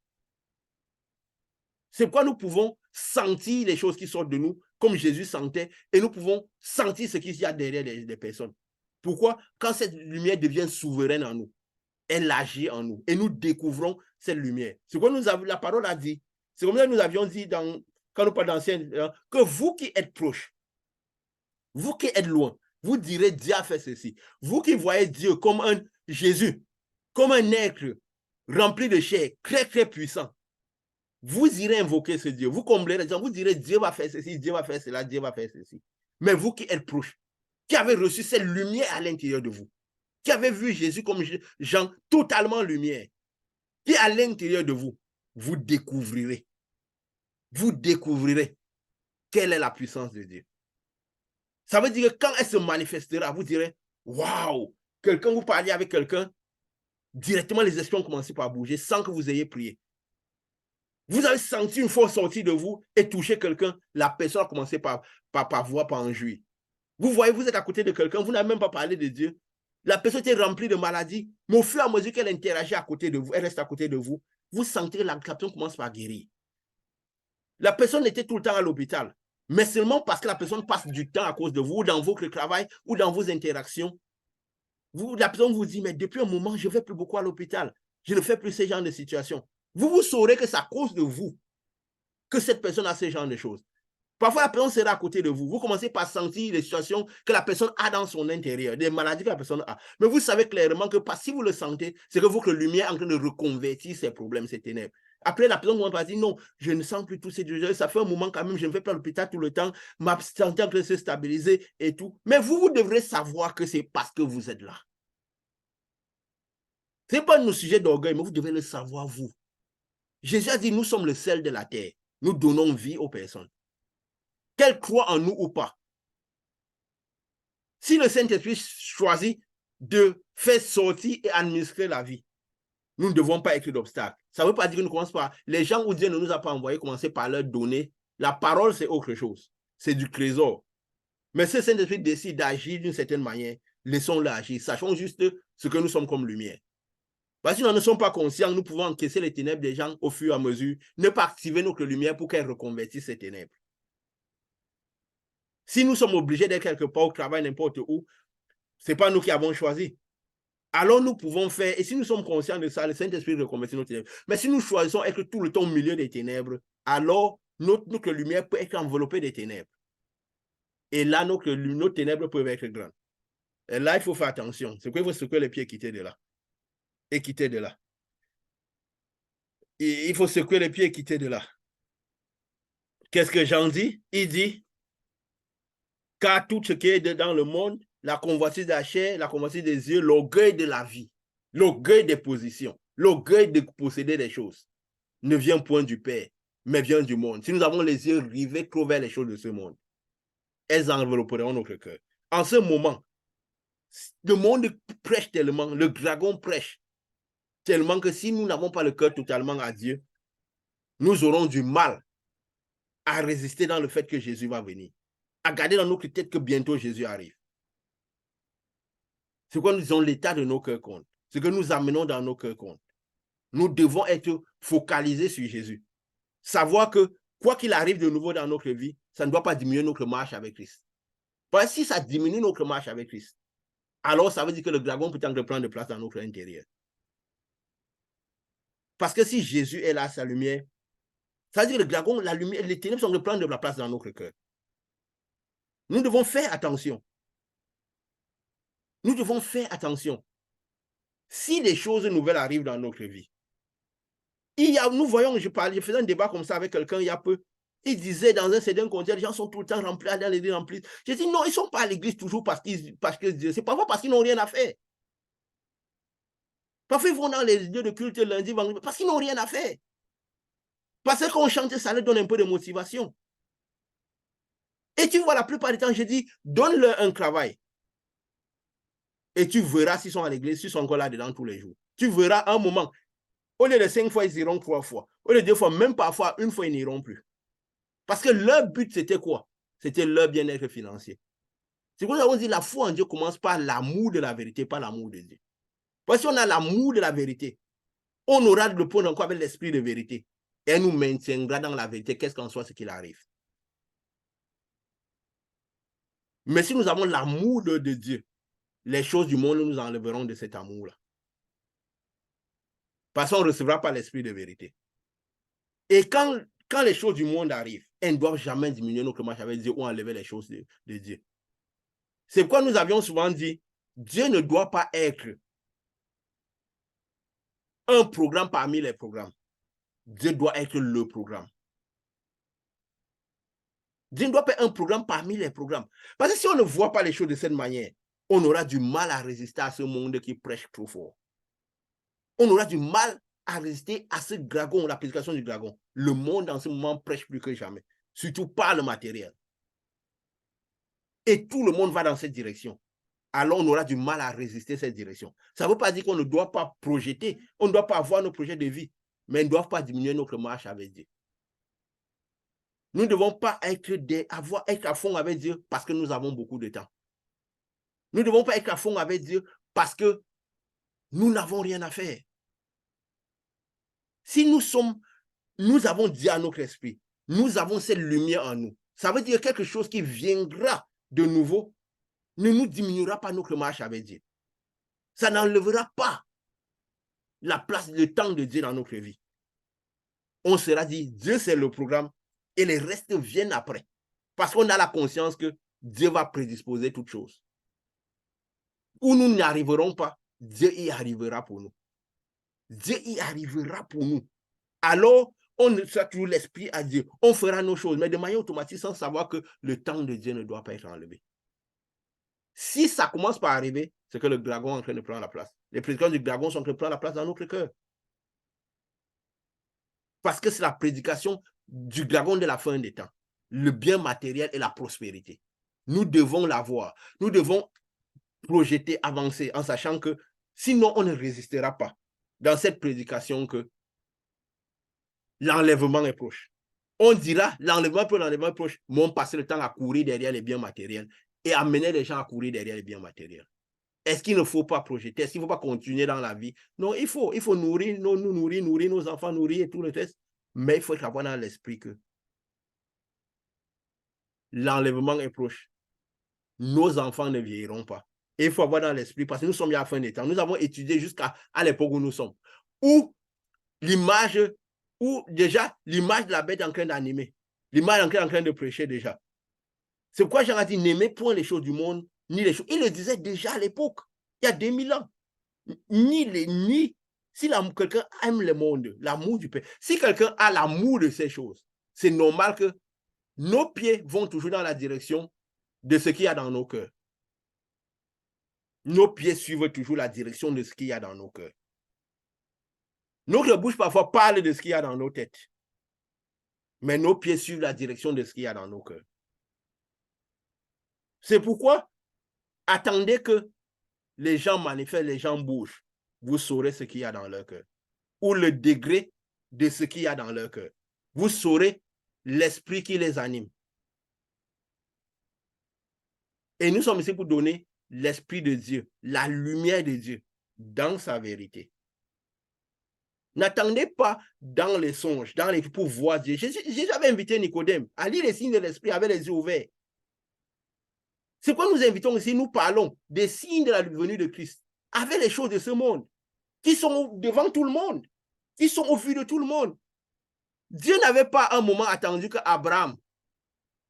C'est pourquoi nous pouvons sentir les choses qui sortent de nous, comme Jésus sentait, et nous pouvons sentir ce qu'il y a derrière les personnes. Pourquoi? Quand cette lumière devient souveraine en nous, elle agit en nous, et nous découvrons cette lumière. C'est quoi la parole a dit. C'est comme ça que nous avions dit quand nous parlons d'anciens, que vous qui êtes proches, vous qui êtes loin, vous direz Dieu a fait ceci. Vous qui voyez Dieu comme un Jésus, comme un être rempli de chair, très très puissant, vous irez invoquer ce Dieu. Vous comblerez les gens, vous direz Dieu va faire ceci, Dieu va faire cela, Dieu va faire ceci. Mais vous qui êtes proches, qui avez reçu cette lumière à l'intérieur de vous, qui avez vu Jésus comme Jean, totalement lumière, qui est à l'intérieur de vous, vous découvrirez quelle est la puissance de Dieu. Ça veut dire que quand elle se manifestera, vous direz, waouh, vous parliez avec quelqu'un, directement les esprits ont commencé par bouger sans que vous ayez prié. Vous avez senti une force sortir de vous et toucher quelqu'un, la personne a commencé par voir, par en jouir. Vous voyez, vous êtes à côté de quelqu'un, vous n'avez même pas parlé de Dieu. La personne était remplie de maladies, mais au fur et à mesure qu'elle interagit à côté de vous, elle reste à côté de vous, vous sentez que la personne commence par guérir. La personne était tout le temps à l'hôpital, mais seulement parce que la personne passe du temps à cause de vous, dans votre travail ou dans vos interactions. La personne vous dit, mais depuis un moment, je ne vais plus beaucoup à l'hôpital. Je ne fais plus ce genre de situation. Vous saurez que c'est à cause de vous que cette personne a ce genre de choses. Parfois, la personne sera à côté de vous. Vous commencez par sentir les situations que la personne a dans son intérieur, des maladies que la personne a. Mais vous savez clairement que si vous le sentez, c'est que votre lumière est en train de reconvertir ces problèmes, ces ténèbres. Après, la personne va dire, non, je ne sens plus tous ces douleurs, ça fait un moment quand même, je ne vais pas à l'hôpital tout le temps, ma santé en train de se stabiliser et tout. Mais vous devrez savoir que c'est parce que vous êtes là. Ce n'est pas nos sujets d'orgueil, mais vous devez le savoir, vous. Jésus a dit, nous sommes le sel de la terre. Nous donnons vie aux personnes. Qu'elles croient en nous ou pas. Si le Saint-Esprit choisit de faire sortir et administrer la vie, nous ne devons pas être d'obstacle. Ça ne veut pas dire que nous commençons par... Les gens où Dieu ne nous a pas envoyés, commencer par leur donner. La parole, c'est autre chose. C'est du trésor. Mais si le Saint-Esprit décide d'agir d'une certaine manière, laissons-le agir. Sachons juste ce que nous sommes comme lumière. Parce que si nous ne sommes pas conscients, nous pouvons encaisser les ténèbres des gens au fur et à mesure, ne pas activer notre lumière pour qu'elle reconvertisse ces ténèbres. Si nous sommes obligés d'être quelque part au travail, n'importe où, ce n'est pas nous qui avons choisi. Alors nous pouvons faire, et si nous sommes conscients de ça, le Saint-Esprit reconvertit nos ténèbres. Mais si nous choisissons être tout le temps au milieu des ténèbres, alors notre lumière peut être enveloppée des ténèbres. Et là, nos ténèbres peuvent être grandes. Et là, il faut faire attention. C'est qu'il faut secouer les pieds et quitter de là. Et quitter de là. Et il faut secouer les pieds et quitter de là. Qu'est-ce que Jean dit? Il dit, car tout ce qui est dans le monde, la convoitise de la chair, la convoitise des yeux, l'orgueil de la vie, l'orgueil des positions, l'orgueil de posséder des choses, ne vient point du Père, mais vient du monde. Si nous avons les yeux rivés trop vers les choses de ce monde, elles envelopperont notre cœur. En ce moment, le monde prêche tellement, le dragon prêche tellement que si nous n'avons pas le cœur totalement à Dieu, nous aurons du mal à résister dans le fait que Jésus va venir, à garder dans notre tête que bientôt Jésus arrive. C'est quoi nous disons l'état de nos cœurs compte, ce que nous amenons dans nos cœurs compte. Nous devons être focalisés sur Jésus. Savoir que quoi qu'il arrive de nouveau dans notre vie, ça ne doit pas diminuer notre marche avec Christ. Parce que si ça diminue notre marche avec Christ, alors ça veut dire que le dragon peut en prendre de place dans notre intérieur. Parce que si Jésus est là, sa lumière, ça veut dire que le dragon, la lumière, les ténèbres sont en train de prendre de la place dans notre cœur. Nous devons faire attention. Nous devons faire attention. Si des choses nouvelles arrivent dans notre vie, nous voyons, je faisais un débat comme ça avec quelqu'un il y a peu. Il disait dans un certain contexte, les gens sont tout le temps remplis dans l'église remplis. J'ai dit non, ils ne sont pas à l'église toujours parce que c'est parfois parce qu'ils n'ont rien à faire. Parfois, ils vont dans les lieux de culte lundi, vendredi, parce qu'ils n'ont rien à faire. Parce qu'on chante, ça leur donne un peu de motivation. Et tu vois, la plupart du temps, je dis, donne-leur un travail. Et tu verras s'ils sont à l'église, s'ils sont encore là-dedans tous les jours. Tu verras un moment. Au lieu de 5 fois, ils iront 3 fois. Au lieu de 2 fois, même parfois, 1 fois, ils n'iront plus. Parce que leur but, c'était quoi? C'était leur bien-être financier. C'est pour ça qu'on dit la foi en Dieu commence par l'amour de la vérité, pas l'amour de Dieu. Parce que si on a l'amour de la vérité, on aura le point encore avec l'esprit de vérité. Et elle nous maintiendra dans la vérité, qu'est-ce qu'en soit ce qu'il arrive. Mais si nous avons l'amour de Dieu, les choses du monde nous enlèveront de cet amour-là. Parce qu'on ne recevra pas l'esprit de vérité. Et quand les choses du monde arrivent, elles ne doivent jamais diminuer notre marche avec Dieu ou enlever les choses de Dieu. C'est pourquoi nous avions souvent dit, Dieu ne doit pas être un programme parmi les programmes. Dieu doit être le programme. Dieu ne doit pas être un programme parmi les programmes. Parce que si on ne voit pas les choses de cette manière, on aura du mal à résister à ce monde qui prêche trop fort. On aura du mal à résister à ce dragon, la prédication du dragon. Le monde en ce moment prêche plus que jamais, surtout par le matériel. Et tout le monde va dans cette direction. Alors on aura du mal à résister à cette direction. Ça ne veut pas dire qu'on ne doit pas projeter, on ne doit pas avoir nos projets de vie, mais ils ne doivent pas diminuer notre marche avec Dieu. Nous ne devons pas être à fond avec Dieu parce que nous avons beaucoup de temps. Nous ne devons pas être à fond avec Dieu parce que nous n'avons rien à faire. Si nous avons Dieu à notre esprit, nous avons cette lumière en nous. Ça veut dire quelque chose qui viendra de nouveau ne nous diminuera pas notre marche avec Dieu. Ça n'enlèvera pas la place, le temps de Dieu dans notre vie. On sera dit, Dieu c'est le programme et les restes viennent après. Parce qu'on a la conscience que Dieu va prédisposer toutes choses. Où nous n'y arriverons pas, Dieu y arrivera pour nous. Dieu y arrivera pour nous. alors on sera toujours l'esprit à Dieu. On fera nos choses, mais de manière automatique sans savoir que le temps de Dieu ne doit pas être enlevé. Si ça commence par arriver, c'est que le dragon est en train de prendre la place. Les prédications du dragon sont en train de prendre la place dans notre cœur. Parce que c'est la prédication du dragon de la fin des temps. Le bien matériel et la prospérité. Nous devons l'avoir. Nous devons projeter, avancer, en sachant que sinon on ne résistera pas dans cette prédication que l'enlèvement est proche. On dira l'enlèvement est proche, mais on passe le temps à courir derrière les biens matériels et amener les gens à courir derrière les biens matériels. Est-ce qu'il ne faut pas projeter? Est-ce qu'il ne faut pas continuer dans la vie? Non, il faut nourrir, nous nourrir, nourrir nos enfants, nourrir et tout le reste. Mais il faut avoir dans l'esprit que l'enlèvement est proche. Nos enfants ne vieilliront pas. Et il faut avoir dans l'esprit, parce que nous sommes à la fin des temps. Nous avons étudié jusqu'à l'époque où nous sommes. Où l'image, où déjà l'image de la bête est en train d'animer. L'image est en train de prêcher déjà. C'est pourquoi Jean a dit, n'aimez point les choses du monde, ni les choses. Il le disait déjà à l'époque, il y a 2000 ans. Si quelqu'un aime le monde, l'amour du Père, si quelqu'un a l'amour de ces choses, c'est normal que nos pieds vont toujours dans la direction de ce qu'il y a dans nos cœurs. Nos pieds suivent toujours la direction de ce qu'il y a dans nos cœurs. Notre bouche parfois parle de ce qu'il y a dans nos têtes. Mais nos pieds suivent la direction de ce qu'il y a dans nos cœurs. C'est pourquoi attendez que les gens manifestent, les gens bougent. Vous saurez ce qu'il y a dans leur cœur. Ou le degré de ce qu'il y a dans leur cœur. Vous saurez l'esprit qui les anime. Et nous sommes ici pour donner l'esprit de Dieu, la lumière de Dieu dans sa vérité. N'attendez pas dans les songes, pour voir Dieu. Jésus avait invité Nicodème à lire les signes de l'esprit avec les yeux ouverts. C'est quoi nous invitons ici, nous parlons des signes de la venue de Christ, avec les choses de ce monde, qui sont devant tout le monde, qui sont au vu de tout le monde. Dieu n'avait pas un moment attendu qu'Abraham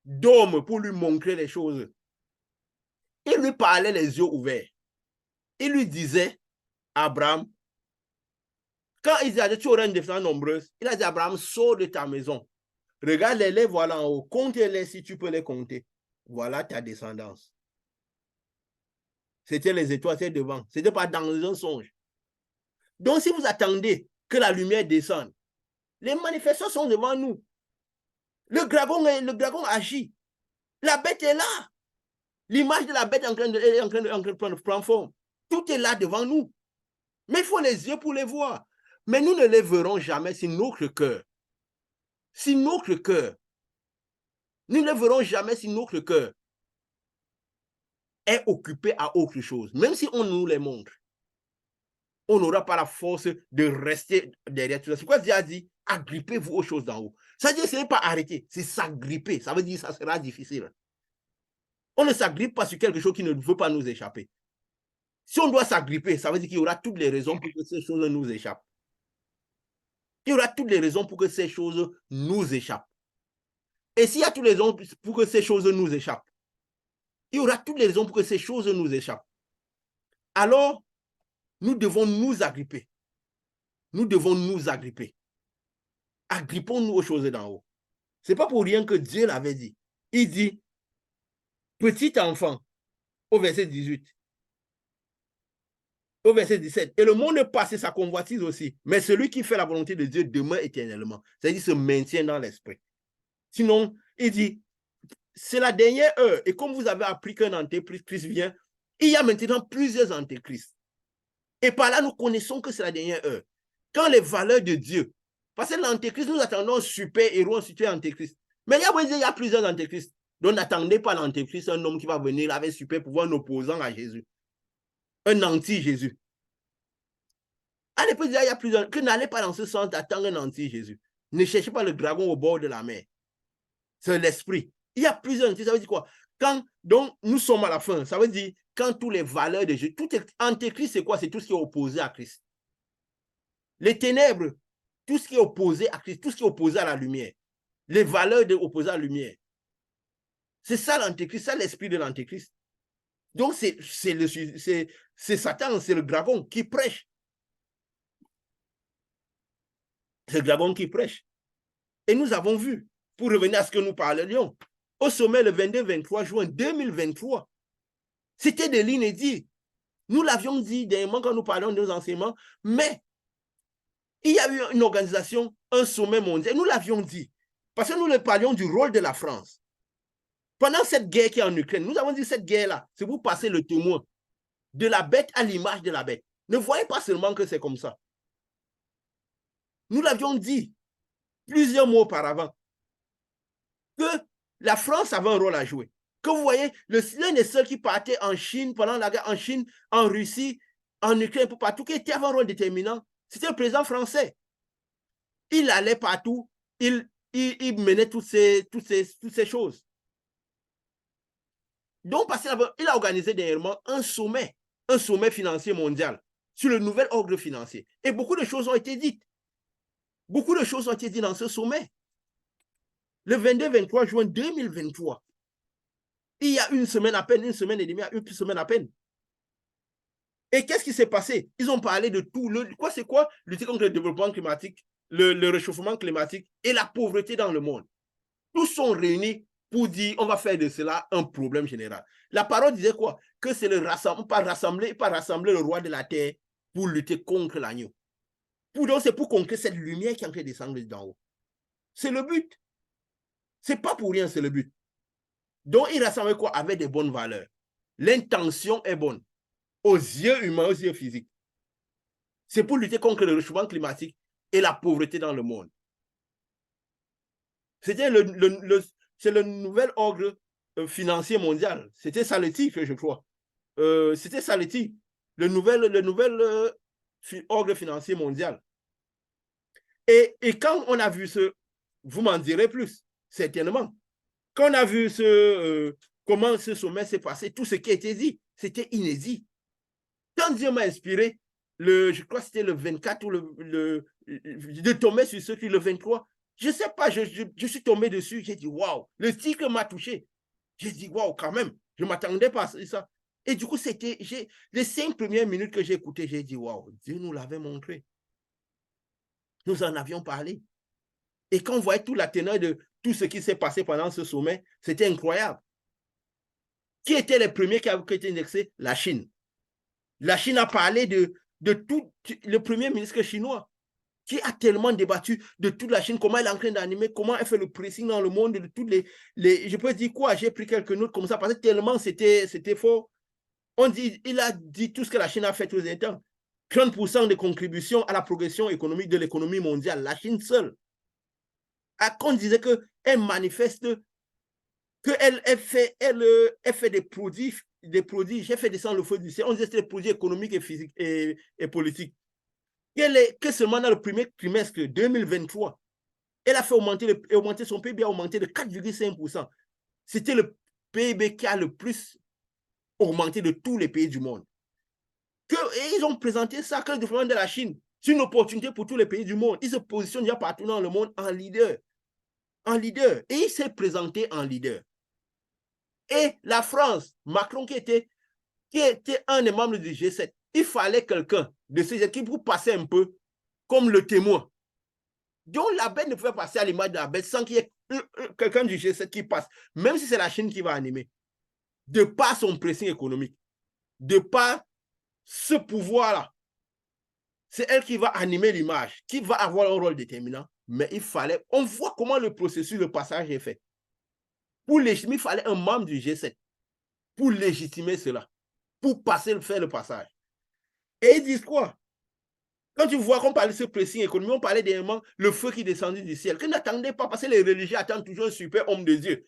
dorme pour lui montrer les choses. Il lui parlait les yeux ouverts. Il lui disait, Abraham, quand il disait, tu auras une descendance nombreuse, il a dit, Abraham, sors de ta maison. Regarde-les, les voilà en haut. Compte-les si tu peux les compter. Voilà ta descendance. C'était les étoiles, c'était devant. Ce n'était pas dans un songe. Donc, si vous attendez que la lumière descende, les manifestations sont devant nous. Le dragon agit. La bête est là. L'image de la bête est en train de prendre forme. Tout est là devant nous. Mais il faut les yeux pour les voir. Mais nous ne les verrons jamais si notre cœur. Si notre cœur. Nous ne les verrons jamais si notre cœur est occupé à autre chose. Même si on nous les montre, on n'aura pas la force de rester derrière tout ça. C'est pourquoi Dieu a dit, agrippez-vous aux choses d'en haut. Ça veut dire que ce n'est pas arrêter, c'est s'agripper. Ça veut dire que ça sera difficile. On ne s'agrippe pas sur quelque chose qui ne veut pas nous échapper. Si on doit s'agripper, ça veut dire qu'il y aura toutes les raisons pour que ces choses nous échappent. Il y aura toutes les raisons pour que ces choses nous échappent. Et s'il y a toutes les raisons pour que ces choses nous échappent, il y aura toutes les raisons pour que ces choses nous échappent. Alors, nous devons nous agripper. Nous devons nous agripper. Agrippons-nous aux choses d'en haut. Ce n'est pas pour rien que Dieu l'avait dit. Il dit, petit enfant, au verset 18, au verset 17, et le monde passe sa convoitise aussi, mais celui qui fait la volonté de Dieu demeure éternellement. C'est-à-dire se maintient dans l'esprit. Sinon, il dit, c'est la dernière heure, et comme vous avez appris qu'un antéchrist vient, il y a maintenant plusieurs antéchrists. Et par là, nous connaissons que c'est la dernière heure. Quand les valeurs de Dieu, parce que l'antéchrist, nous attendons un super héros, un super antéchrist. Mais il y a plusieurs antéchrists. Donc n'attendez pas l'antéchrist, un homme qui va venir avec super pouvoir, un opposant à Jésus. Un anti-Jésus. Allez, il y a plusieurs. Que n'allez pas dans ce sens d'attendre un anti-Jésus. Ne cherchez pas le dragon au bord de la mer. C'est l'esprit. Il y a plusieurs antéchrists. Ça veut dire quoi? Donc, nous sommes à la fin. Ça veut dire quand toutes les valeurs de Jésus, tout antéchrist, c'est quoi? C'est tout ce qui est opposé à Christ. Les ténèbres, tout ce qui est opposé à Christ, tout ce qui est opposé à la lumière. Les valeurs opposées à la lumière. C'est ça l'antéchrist, c'est l'esprit de l'antéchrist. Donc, c'est Satan, c'est le dragon qui prêche. C'est le dragon qui prêche. Et nous avons vu, pour revenir à ce que nous parlions, au sommet le 22-23 juin 2023, c'était de l'inédit. Nous l'avions dit dernièrement quand nous parlons de nos enseignements, mais il y a eu une organisation, un sommet mondial, nous l'avions dit, parce que nous parlions du rôle de la France. Pendant cette guerre qui est en Ukraine, nous avons dit cette guerre-là, c'est pour passer le témoin de la bête à l'image de la bête. Ne voyez pas seulement que c'est comme ça. Nous l'avions dit plusieurs mois auparavant que la France avait un rôle à jouer. Que vous voyez, l'un des seuls qui partait en Chine, pendant la guerre en Chine, en Russie, en Ukraine, partout, qui avait un rôle déterminant, c'était le président français. Il allait partout, il menait toutes ces choses. Donc, parce qu'il a organisé dernièrement un sommet financier mondial sur le nouvel ordre financier. Et beaucoup de choses ont été dites. Beaucoup de choses ont été dites dans ce sommet. Le 22-23 juin 2023, il y a une semaine à peine, une semaine et demie, une semaine à peine. Et qu'est-ce qui s'est passé? Ils ont parlé de tout. C'est quoi? Lutter contre le développement climatique, le réchauffement climatique et la pauvreté dans le monde. Tous sont réunis pour dire on va faire de cela un problème général. La parole disait quoi? Que c'est le rassembler, pas rassembler le roi de la terre pour lutter contre l'agneau. Donc c'est pour conquérir cette lumière qui est en train de descendre d'en haut. C'est le but. C'est pas pour rien, c'est le but. Donc il rassemble quoi? Avec des bonnes valeurs. L'intention est bonne. Aux yeux humains, aux yeux physiques. C'est pour lutter contre le réchauffement climatique et la pauvreté dans le monde. C'était le nouvel ordre financier mondial. C'était ça le titre, je crois. C'était ça le titre. Le nouvel ordre financier mondial. Et quand on a vu vous m'en direz plus, certainement. Quand on a vu comment ce sommet s'est passé, tout ce qui a été dit, c'était inédit. Quand Dieu m'a inspiré, je crois que c'était le 24 ou de tomber sur ce qui le 23, je ne sais pas, je suis tombé dessus, j'ai dit waouh, le titre m'a touché. J'ai dit waouh, quand même, je ne m'attendais pas à ça. Et du coup, c'était les 5 premières minutes que j'ai écoutées, j'ai dit waouh, Dieu nous l'avait montré. Nous en avions parlé. Et quand on voyait toute la teneur de tout ce qui s'est passé pendant ce sommet, c'était incroyable. Qui étaient les premiers qui avaient été indexés? La Chine. La Chine a parlé de tout, le premier ministre chinois, qui a tellement débattu de toute la Chine, comment elle est en train d'animer, comment elle fait le pressing dans le monde, de toutes je peux dire quoi, j'ai pris quelques notes comme ça, parce que tellement c'était fort. Il a dit tout ce que la Chine a fait tous les temps. 30% de contribution à la progression économique de l'économie mondiale, la Chine seule. On disait qu'elle manifeste, qu'elle fait des produits, j'ai fait descendre le feu du ciel. On disait que c'était des produits économiques et physiques et politiques. Que seulement dans le premier trimestre 2023, elle a fait augmenter son PIB, a augmenté de 4,5%. C'était le PIB qui a le plus augmenté de tous les pays du monde. Et ils ont présenté ça, que le développement de la Chine, c'est une opportunité pour tous les pays du monde. Ils se positionnent déjà partout dans le monde en leader. Et il s'est présenté en leader. Et la France, Macron qui était un des membres du G7, il fallait quelqu'un de ces équipes pour passer un peu comme le témoin. Donc la bête ne pouvait passer à l'image de la bête sans qu'il y ait quelqu'un du G7 qui passe, même si c'est la Chine qui va animer. De par son pressing économique, de par ce pouvoir-là, c'est elle qui va animer l'image, qui va avoir un rôle déterminant. Mais on voit comment le processus, le passage est fait. Pour légitimer, il fallait un membre du G7 pour légitimer cela, pour faire le passage. Et ils disent quoi? Quand tu vois qu'on parlait de ce pressing économique, on parlait dernièrement le feu qui descendait du ciel. Qu'ils n'attendaient pas, parce que les religieux attendent toujours un super homme de Dieu.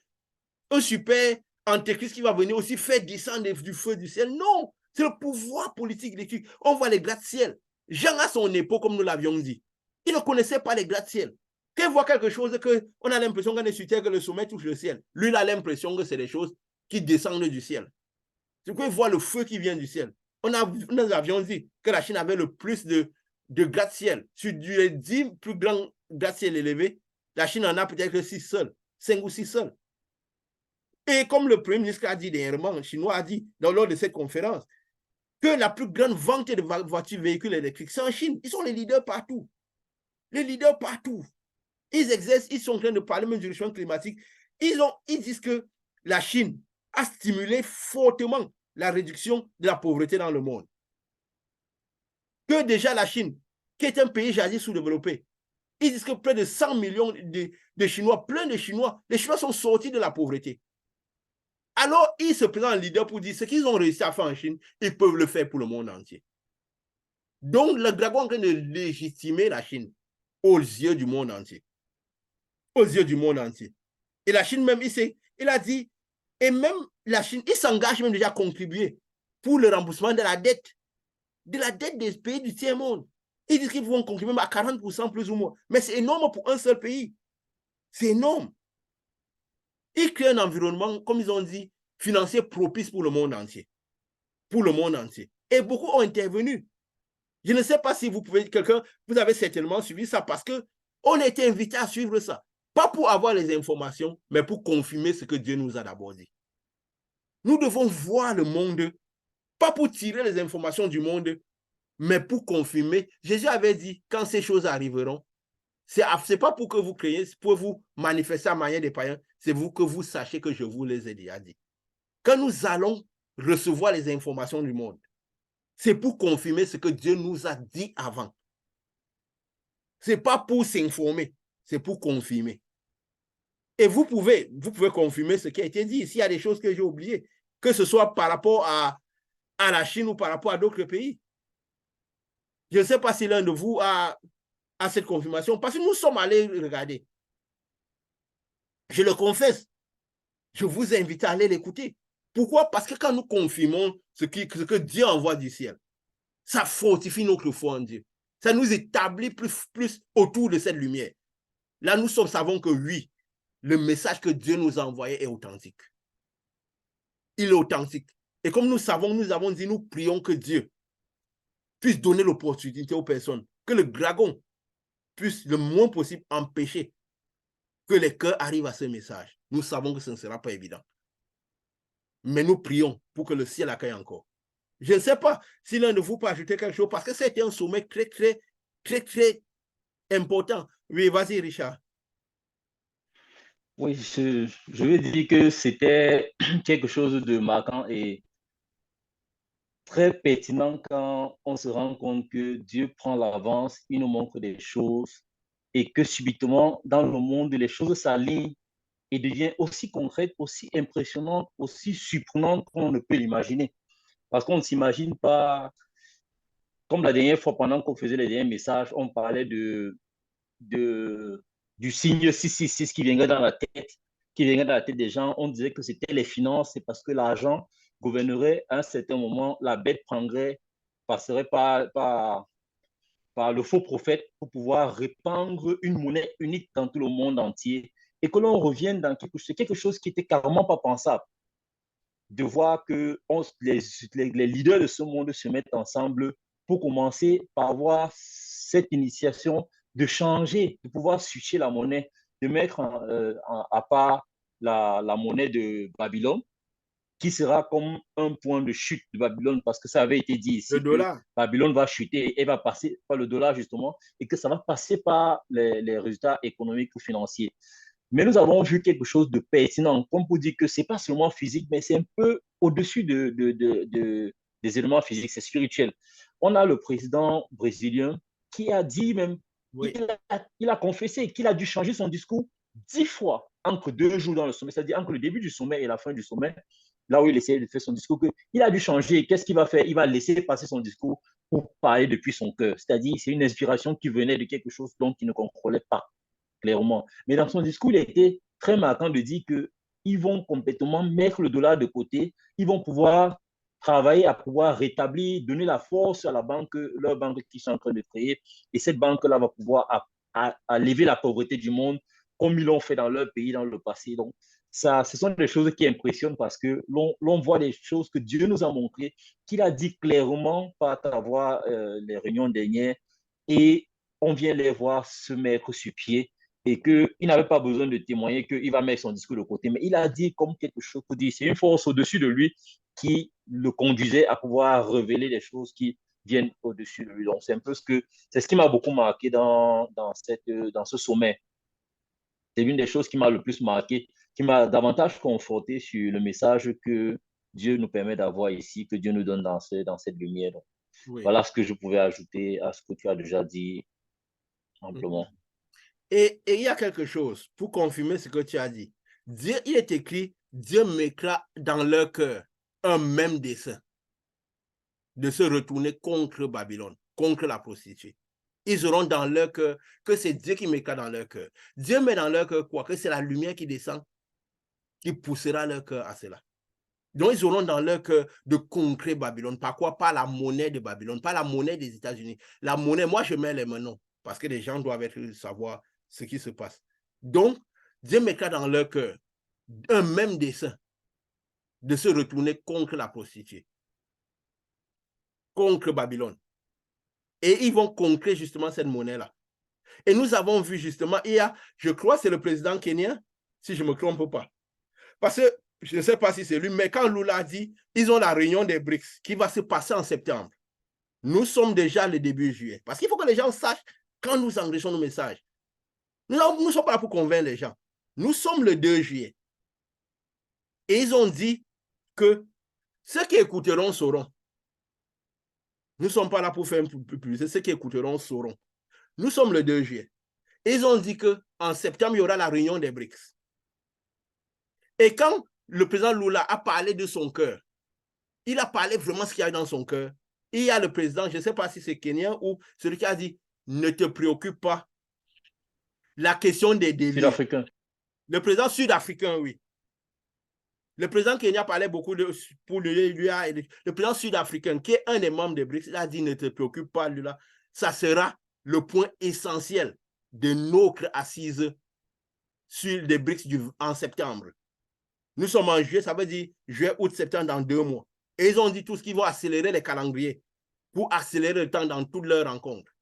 Un super antéchrist qui va venir aussi faire descendre du feu du ciel. Non, c'est le pouvoir politique. On voit les gratte-ciel. Jean, à son époque, comme nous l'avions dit, il ne connaissait pas les gratte-ciel. Quand il voit quelque chose, on a l'impression qu'on est sur terre, que le sommet touche le ciel. Lui, il a l'impression que c'est des choses qui descendent du ciel. C'est quand il voit le feu qui vient du ciel. Nous avions dit que la Chine avait le plus de gratte-ciel. Sur les 10 plus grands gratte-ciel élevés, la Chine en a peut-être 6 seuls, 5 ou 6 seuls. Et comme le Premier ministre a dit dernièrement, le Chinois a dit lors de cette conférence, que la plus grande vente de voitures véhicules électriques, c'est en Chine. Ils sont les leaders partout. Les leaders partout, ils exercent, ils sont en train de parler même du réchauffement climatique. Ils disent que la Chine a stimulé fortement la réduction de la pauvreté dans le monde. Que déjà la Chine, qui est un pays jadis sous-développé, ils disent que près de 100 millions de Chinois, plein de Chinois, les Chinois sont sortis de la pauvreté. Alors, ils se présentent en leader pour dire ce qu'ils ont réussi à faire en Chine, ils peuvent le faire pour le monde entier. Donc, le dragon est en train de légitimer la Chine aux yeux du monde entier. Aux yeux du monde entier. Et la Chine même, il a dit, et même la Chine, il s'engage même déjà à contribuer pour le remboursement de la dette des pays du tiers-monde. Ils disent qu'ils vont contribuer à 40% plus ou moins. Mais c'est énorme pour un seul pays. C'est énorme. Ils créent un environnement, comme ils ont dit, financier propice pour le monde entier. Pour le monde entier. Et beaucoup ont intervenu. Je ne sais pas si vous pouvez, vous avez certainement suivi ça parce qu'on a été invité à suivre ça. Pas pour avoir les informations, mais pour confirmer ce que Dieu nous a d'abord dit. Nous devons voir le monde, pas pour tirer les informations du monde, mais pour confirmer. Jésus avait dit, quand ces choses arriveront, c'est pas pour que vous créiez, c'est pour vous manifester à manière des païens, c'est vous que vous sachiez que je vous les ai déjà dit. Quand nous allons recevoir les informations du monde, c'est pour confirmer ce que Dieu nous a dit avant. Ce n'est pas pour s'informer, c'est pour confirmer. Et vous pouvez confirmer ce qui a été dit. S'il y a des choses que j'ai oubliées, que ce soit par rapport à la Chine ou par rapport à d'autres pays. Je ne sais pas si l'un de vous a cette confirmation, parce que nous sommes allés regarder. Je le confesse. Je vous invite à aller l'écouter. Pourquoi? Parce que quand nous confirmons ce que Dieu envoie du ciel, ça fortifie notre foi en Dieu. Ça nous établit plus autour de cette lumière. Là, nous savons que oui, le message que Dieu nous a envoyé est authentique. Il est authentique. Et comme nous savons, nous avons dit, nous prions que Dieu puisse donner l'opportunité aux personnes, que le dragon puisse le moins possible empêcher que les cœurs arrivent à ce message. Nous savons que ce ne sera pas évident. Mais nous prions pour que le ciel accueille encore. Je ne sais pas si l'un de vous peut ajouter quelque chose, parce que c'était un sommet très, très, très, très important. Oui, vas-y, Richard. Oui, je veux dire que c'était quelque chose de marquant et très pertinent quand on se rend compte que Dieu prend l'avance, il nous montre des choses et que subitement, dans le monde, les choses s'alignent et deviennent aussi concrètes, aussi impressionnantes, aussi surprenantes qu'on ne peut l'imaginer. Parce qu'on ne s'imagine pas, comme la dernière fois, pendant qu'on faisait les derniers messages, on parlait de, du signe 666 qui viendrait dans la tête, qui viendrait dans la tête des gens. On disait que c'était les finances, c'est parce que l'argent gouvernerait à un certain moment, la bête passerait par le faux prophète pour pouvoir répandre une monnaie unique dans tout le monde entier et que l'on revienne dans quelque chose qui était carrément pas pensable. De voir que les leaders de ce monde se mettent ensemble pour commencer par avoir cette initiation de changer, de pouvoir switcher la monnaie, de mettre à part la monnaie de Babylone, qui sera comme un point de chute de Babylone, parce que ça avait été dit ici que Babylone va chuter et va passer par le dollar justement, et que ça va passer par les résultats économiques ou financiers. Mais nous avons vu quelque chose de pertinent, comme pour dire que ce n'est pas seulement physique, mais c'est un peu au-dessus des éléments physiques, c'est spirituel. On a le président brésilien qui a dit même, oui, il a confessé qu'il a dû changer son discours 10 fois entre 2 jours dans le sommet, c'est-à-dire entre le début du sommet et la fin du sommet, là où il essayait de faire son discours, il a dû changer. Qu'est-ce qu'il va faire? Il va laisser passer son discours pour parler depuis son cœur. C'est-à-dire, c'est une inspiration qui venait de quelque chose dont il ne contrôlait pas clairement. Mais dans son discours, il a été très marquant de dire qu'ils vont complètement mettre le dollar de côté, ils vont pouvoir travailler à pouvoir rétablir, donner la force à la banque, leur banque qu'ils sont en train de créer. Et cette banque-là va pouvoir à lever la pauvreté du monde comme ils l'ont fait dans leur pays dans le passé. Donc, ça, ce sont des choses qui impressionnent parce que l'on voit des choses que Dieu nous a montrées, qu'il a dit clairement par avoir les réunions dernières, et on vient les voir se mettre sur pied et qu'il n'avait pas besoin de témoigner qu'il va mettre son discours de côté, mais il a dit comme quelque chose pour dire, c'est une force au-dessus de lui qui le conduisait à pouvoir révéler des choses qui viennent au-dessus de lui. Donc, c'est ce qui m'a beaucoup marqué dans ce sommet. C'est l'une des choses qui m'a le plus marqué, qui m'a davantage conforté sur le message que Dieu nous permet d'avoir ici, que Dieu nous donne dans cette lumière. Donc, Oui. voilà ce que je pouvais ajouter à ce que tu as déjà dit amplement. Et il y a quelque chose pour confirmer ce que tu as dit. Dieu, il est écrit, Dieu mettra dans leur cœur un même dessein de se retourner contre Babylone, contre la prostituée. Ils auront dans leur cœur que c'est Dieu qui mettra dans leur cœur. Dieu met dans leur cœur quoi? Que c'est la lumière qui descend, qui poussera leur cœur à cela. Donc, ils auront dans leur cœur de conquérir Babylone. Par quoi? Par la monnaie de Babylone, pas la monnaie des États-Unis. La monnaie, moi, je mets les mains, non, parce que les gens doivent savoir ce qui se passe. Donc, Dieu mettra dans leur cœur un même dessein de se retourner contre la prostituée, contre Babylone. Et ils vont conquérir justement cette monnaie-là. Et nous avons vu justement, il y a, je crois, c'est le président kenyan, si je ne me trompe pas. Parce que je ne sais pas si c'est lui, mais quand Lula a dit, ils ont la réunion des BRICS qui va se passer en septembre. Nous sommes déjà le début juillet. Parce qu'il faut que les gens sachent quand nous enregistrons nos messages. Nous ne sommes pas là pour convaincre les gens. Nous sommes le 2 juillet. Et ils ont dit que ceux qui écouteront sauront. Nous ne sommes pas là pour faire plus. Ceux qui écouteront sauront. Nous sommes le 2 juillet. Et ils ont dit qu'en septembre, il y aura la réunion des BRICS. Et quand le président Lula a parlé de son cœur, il a parlé vraiment ce qu'il y a dans son cœur. Il y a le président, je ne sais pas si c'est kenyan ou celui qui a dit, ne te préoccupe pas. La question des devises. Sud-Africain. Le président sud-africain, oui. Le président kenyan parlait beaucoup pour lui. Le président sud-africain, qui est un des membres des BRICS, il a dit, ne te préoccupe pas, Lula. Ça sera le point essentiel de notre assise sur les BRICS en septembre. Nous sommes en juillet, ça veut dire juillet, août, septembre, dans 2 mois. Et ils ont dit tous qu'ils vont accélérer les calendriers pour accélérer le temps dans toutes leurs rencontres.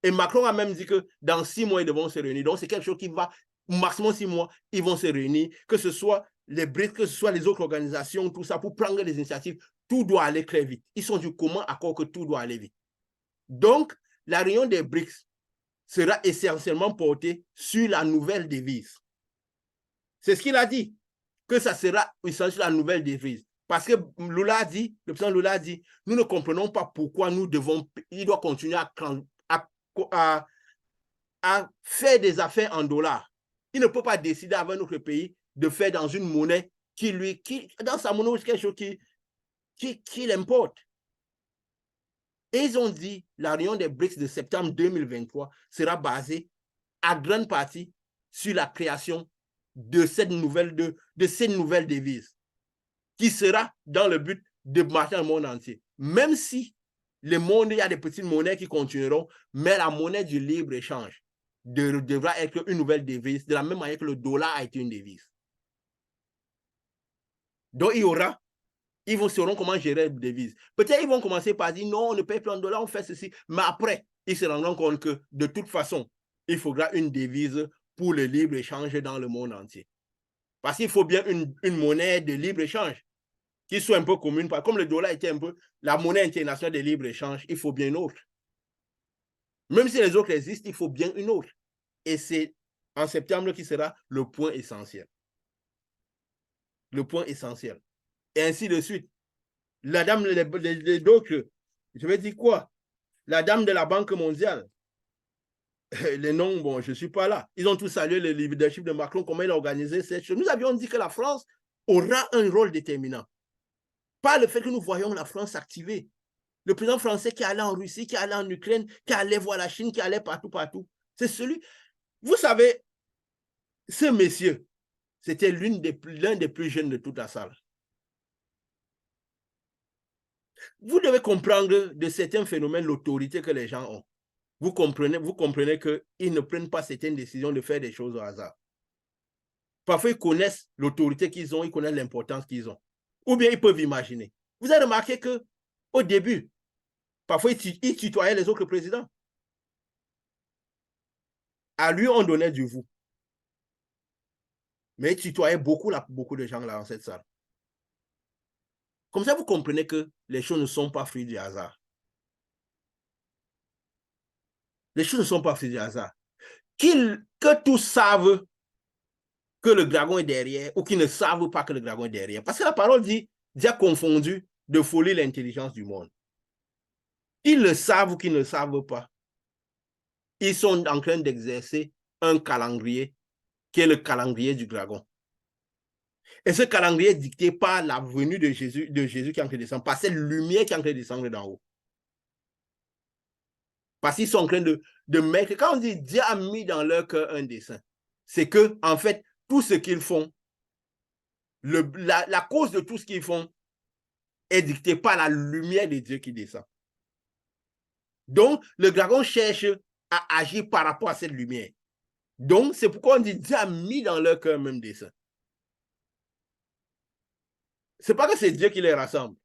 Et Macron a même dit que dans 6 mois, ils devront se réunir. Donc, c'est quelque chose qui va, maximum 6 mois, ils vont se réunir, que ce soit les BRICS, que ce soit les autres organisations, tout ça, pour prendre des initiatives. Tout doit aller très vite. Ils sont du commun accord que tout doit aller vite. Donc, la réunion des BRICS sera essentiellement portée sur la nouvelle devise. C'est ce qu'il a dit, que ça sera essentiellement la nouvelle devise. Parce que Lula a dit, le président Lula a dit, nous ne comprenons pas pourquoi il doit continuer à faire des affaires en dollars. Il ne peut pas décider avec notre pays de faire dans une monnaie dans sa monnaie, quelque chose qui l'importe. Et ils ont dit, la réunion des BRICS de septembre 2023 sera basée à grande partie sur la création de ces nouvelles devises, qui sera dans le but de marcher dans le monde entier. Même si le monde, il y a des petites monnaies qui continueront, mais la monnaie du libre-échange devra être une nouvelle devise, de la même manière que le dollar a été une devise. Donc, ils sauront comment gérer les devises. Peut-être ils vont commencer par dire non, on ne paye plus en dollars, on fait ceci. Mais après, ils se rendront compte que de toute façon, il faudra une devise pour le libre-échange dans le monde entier. Parce qu'il faut bien une monnaie de libre-échange qui soit un peu commune. Comme le dollar était un peu la monnaie internationale de libre-échange, il faut bien une autre. Même si les autres existent, il faut bien une autre. Et c'est en septembre qui sera le point essentiel. Le point essentiel. Et ainsi de suite. La dame, d'autres, je vais dire quoi? La dame de la Banque mondiale, les noms, bon, je ne suis pas là. Ils ont tous salué le leadership de Macron, comment il a organisé cette chose. Nous avions dit que la France aura un rôle déterminant. Pas le fait que nous voyons la France activer. Le président français qui allait en Russie, qui allait en Ukraine, qui allait voir la Chine, qui allait partout, partout. C'est celui. Vous savez, ce monsieur, c'était l'un des plus jeunes de toute la salle. Vous devez comprendre de certains phénomènes l'autorité que les gens ont. Vous comprenez qu'ils ne prennent pas certaines décisions de faire des choses au hasard. Parfois, ils connaissent l'autorité qu'ils ont, ils connaissent l'importance qu'ils ont. Ou bien ils peuvent imaginer. Vous avez remarqué qu'au début, parfois, ils tutoyaient les autres présidents. À lui, on donnait du vous. Mais il tutoyait beaucoup de gens là dans cette salle. Comme ça, vous comprenez que les choses ne sont pas fruits du hasard. Les choses ne sont pas faites du hasard. Que tous savent que le dragon est derrière ou qui ne savent pas que le dragon est derrière. Parce que la parole dit, Dieu a confondu de folie l'intelligence du monde. Ils le savent ou qu'ils ne le savent pas. Ils sont en train d'exercer un calendrier qui est le calendrier du dragon. Et ce calendrier est dicté par la venue de Jésus qui est en train de descendre, par cette lumière qui est en train de descendre d'en haut. Parce qu'ils sont en train de mettre, quand on dit Dieu a mis dans leur cœur un dessein, c'est que, en fait, tout ce qu'ils font, la cause de tout ce qu'ils font est dictée par la lumière de Dieu qui descend. Donc, le dragon cherche à agir par rapport à cette lumière. Donc, c'est pourquoi on dit Dieu a mis dans leur cœur même dessein. C'est pas que c'est Dieu qui les rassemble.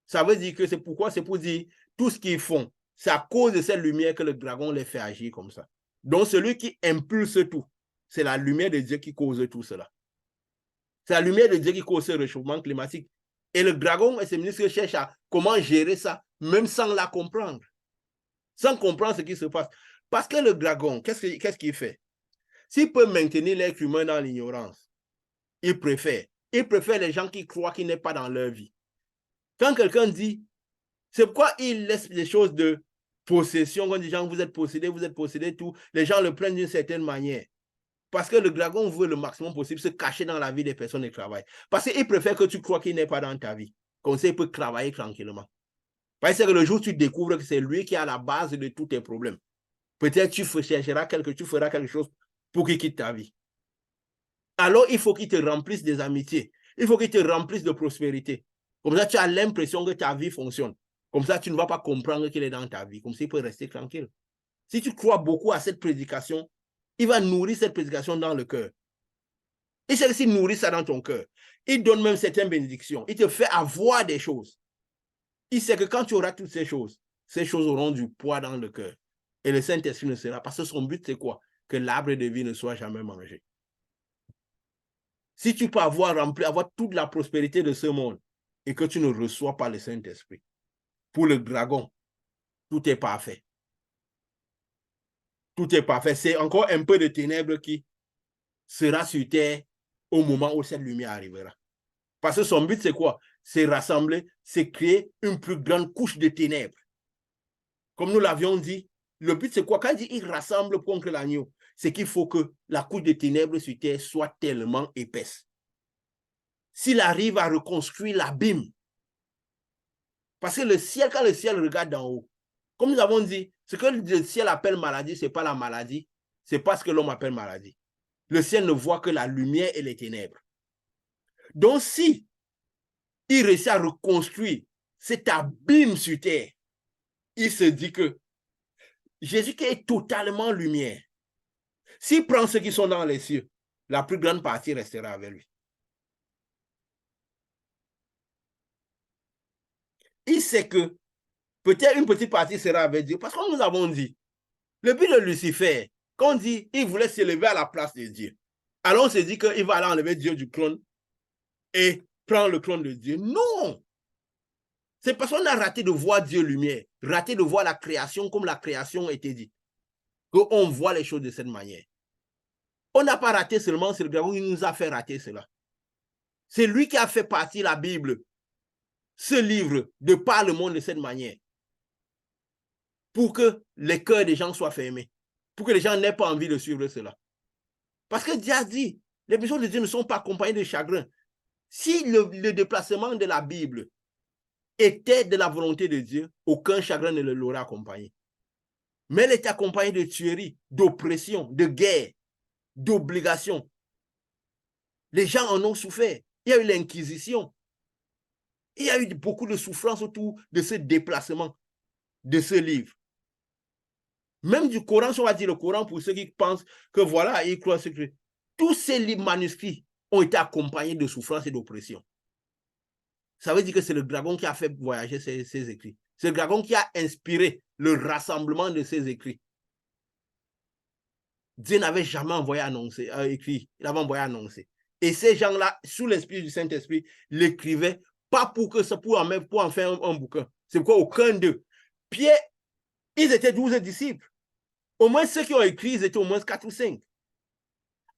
Ça veut dire que c'est pourquoi, c'est pour dire tout ce qu'ils font, c'est à cause de cette lumière que le dragon les fait agir comme ça. Donc, celui qui impulse tout, c'est la lumière de Dieu qui cause tout cela. C'est la lumière de Dieu qui cause ce réchauffement climatique. Et le dragon et ses ministres cherchent à comment gérer ça, même sans la comprendre. Sans comprendre ce qui se passe. Parce que le dragon, qu'est-ce qu'il fait? S'il peut maintenir l'être humain dans l'ignorance, il préfère les gens qui croient qu'il n'est pas dans leur vie. Quand quelqu'un dit, c'est pourquoi il laisse les choses de possession, quand les gens vous êtes possédés, tout, les gens le prennent d'une certaine manière. Parce que le dragon veut le maximum possible se cacher dans la vie des personnes et travailler. Parce qu'il préfère que tu crois qu'il n'est pas dans ta vie. Comme ça, il peut travailler tranquillement. Parce que le jour où tu découvres que c'est lui qui est à la base de tous tes problèmes, peut-être tu feras quelque chose pour qu'il quitte ta vie. Alors, il faut qu'il te remplisse des amitiés. Il faut qu'il te remplisse de prospérité. Comme ça, tu as l'impression que ta vie fonctionne. Comme ça, tu ne vas pas comprendre qu'il est dans ta vie. Comme ça, il peut rester tranquille. Si tu crois beaucoup à cette prédication, il va nourrir cette prédication dans le cœur. Et celle-ci nourrit ça dans ton cœur. Il donne même certaines bénédictions. Il te fait avoir des choses. Il sait que quand tu auras toutes ces choses auront du poids dans le cœur. Et le Saint-Esprit ne sera pas. Parce que son but, c'est quoi? Que l'arbre de vie ne soit jamais mangé. Si tu peux avoir toute la prospérité de ce monde et que tu ne reçois pas le Saint-Esprit, pour le dragon, tout est parfait. Tout est parfait. C'est encore un peu de ténèbres qui sera sur terre au moment où cette lumière arrivera. Parce que son but, c'est quoi? C'est rassembler, c'est créer une plus grande couche de ténèbres. Comme nous l'avions dit, le but, c'est quoi? Quand il dit il rassemble contre l'agneau, c'est qu'il faut que la couche de ténèbres sur terre soit tellement épaisse. S'il arrive à reconstruire l'abîme, parce que le ciel, quand le ciel regarde d'en haut, comme nous avons dit, ce que le ciel appelle maladie, ce n'est pas la maladie, c'est pas ce que l'homme appelle maladie. Le ciel ne voit que la lumière et les ténèbres. Donc, si il réussit à reconstruire cet abîme sur terre, il se dit que Jésus qui est totalement lumière, s'il prend ceux qui sont dans les cieux, la plus grande partie restera avec lui. Il sait que peut-être une petite partie sera avec Dieu, parce que nous avons dit, le but de Lucifer, quand on dit il voulait s'élever à la place de Dieu, alors on se dit qu'il va aller enlever Dieu du trône et prendre le trône de Dieu. Non! C'est parce qu'on a raté de voir Dieu lumière, raté de voir la création comme la création était dit, qu'on voit les choses de cette manière. On n'a pas raté seulement, c'est le dragon qui nous a fait rater cela. C'est lui qui a fait partie la Bible, ce livre, de par le monde de cette manière, pour que les cœurs des gens soient fermés, pour que les gens n'aient pas envie de suivre cela. Parce que Dieu a dit, les missions de Dieu ne sont pas accompagnées de chagrin. Si le déplacement de la Bible était de la volonté de Dieu, aucun chagrin ne l'aurait accompagné. Mais elle était accompagnée de tueries, d'oppression, de guerre, d'obligations. Les gens en ont souffert. Il y a eu l'Inquisition. Il y a eu beaucoup de souffrance autour de ce déplacement de ce livre. Même du Coran, on va dire le Coran pour ceux qui pensent que voilà, ils croient ce que... Tous ces livres manuscrits ont été accompagnés de souffrance et d'oppression. Ça veut dire que c'est le dragon qui a fait voyager ces écrits. C'est le dragon qui a inspiré le rassemblement de ces écrits. Dieu n'avait jamais envoyé écrit, il avait envoyé annoncer. Et ces gens-là, sous l'esprit du Saint-Esprit, l'écrivaient pas pour en faire un bouquin. C'est pourquoi aucun d'eux. Pierre, ils étaient 12 disciples. Au moins, ceux qui ont écrit, ils étaient au moins 4 ou 5.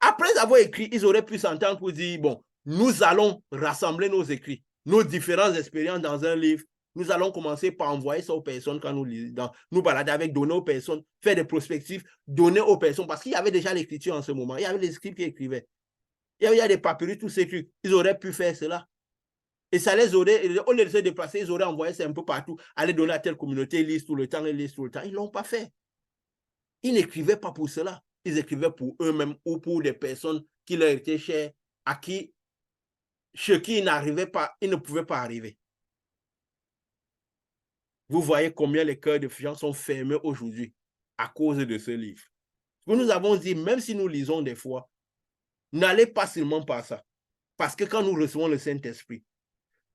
Après avoir écrit, ils auraient pu s'entendre pour dire, bon, nous allons rassembler nos écrits, nos différentes expériences dans un livre. Nous allons commencer par envoyer ça aux personnes quand nous balader avec, donner aux personnes, faire des prospectives, donner aux personnes, parce qu'il y avait déjà l'écriture en ce moment. Il y avait les scripts qui écrivaient. Il y a des papyrus, tous ces trucs. Ils auraient pu faire cela. Et ça les aurait, au lieu de se déplacer, ils auraient envoyé ça un peu partout, aller donner à telle communauté, ils lisent tout le temps, ils lisent tout le temps. Ils ne l'ont pas fait. Ils n'écrivaient pas pour cela. Ils écrivaient pour eux-mêmes ou pour des personnes qui leur étaient chères, à qui, chez qui ils n'arrivaient pas, ils ne pouvaient pas arriver. Vous voyez combien les cœurs de gens sont fermés aujourd'hui à cause de ce livre. Nous avons dit, même si nous lisons des fois, n'allez pas seulement par ça. Parce que quand nous recevons le Saint-Esprit,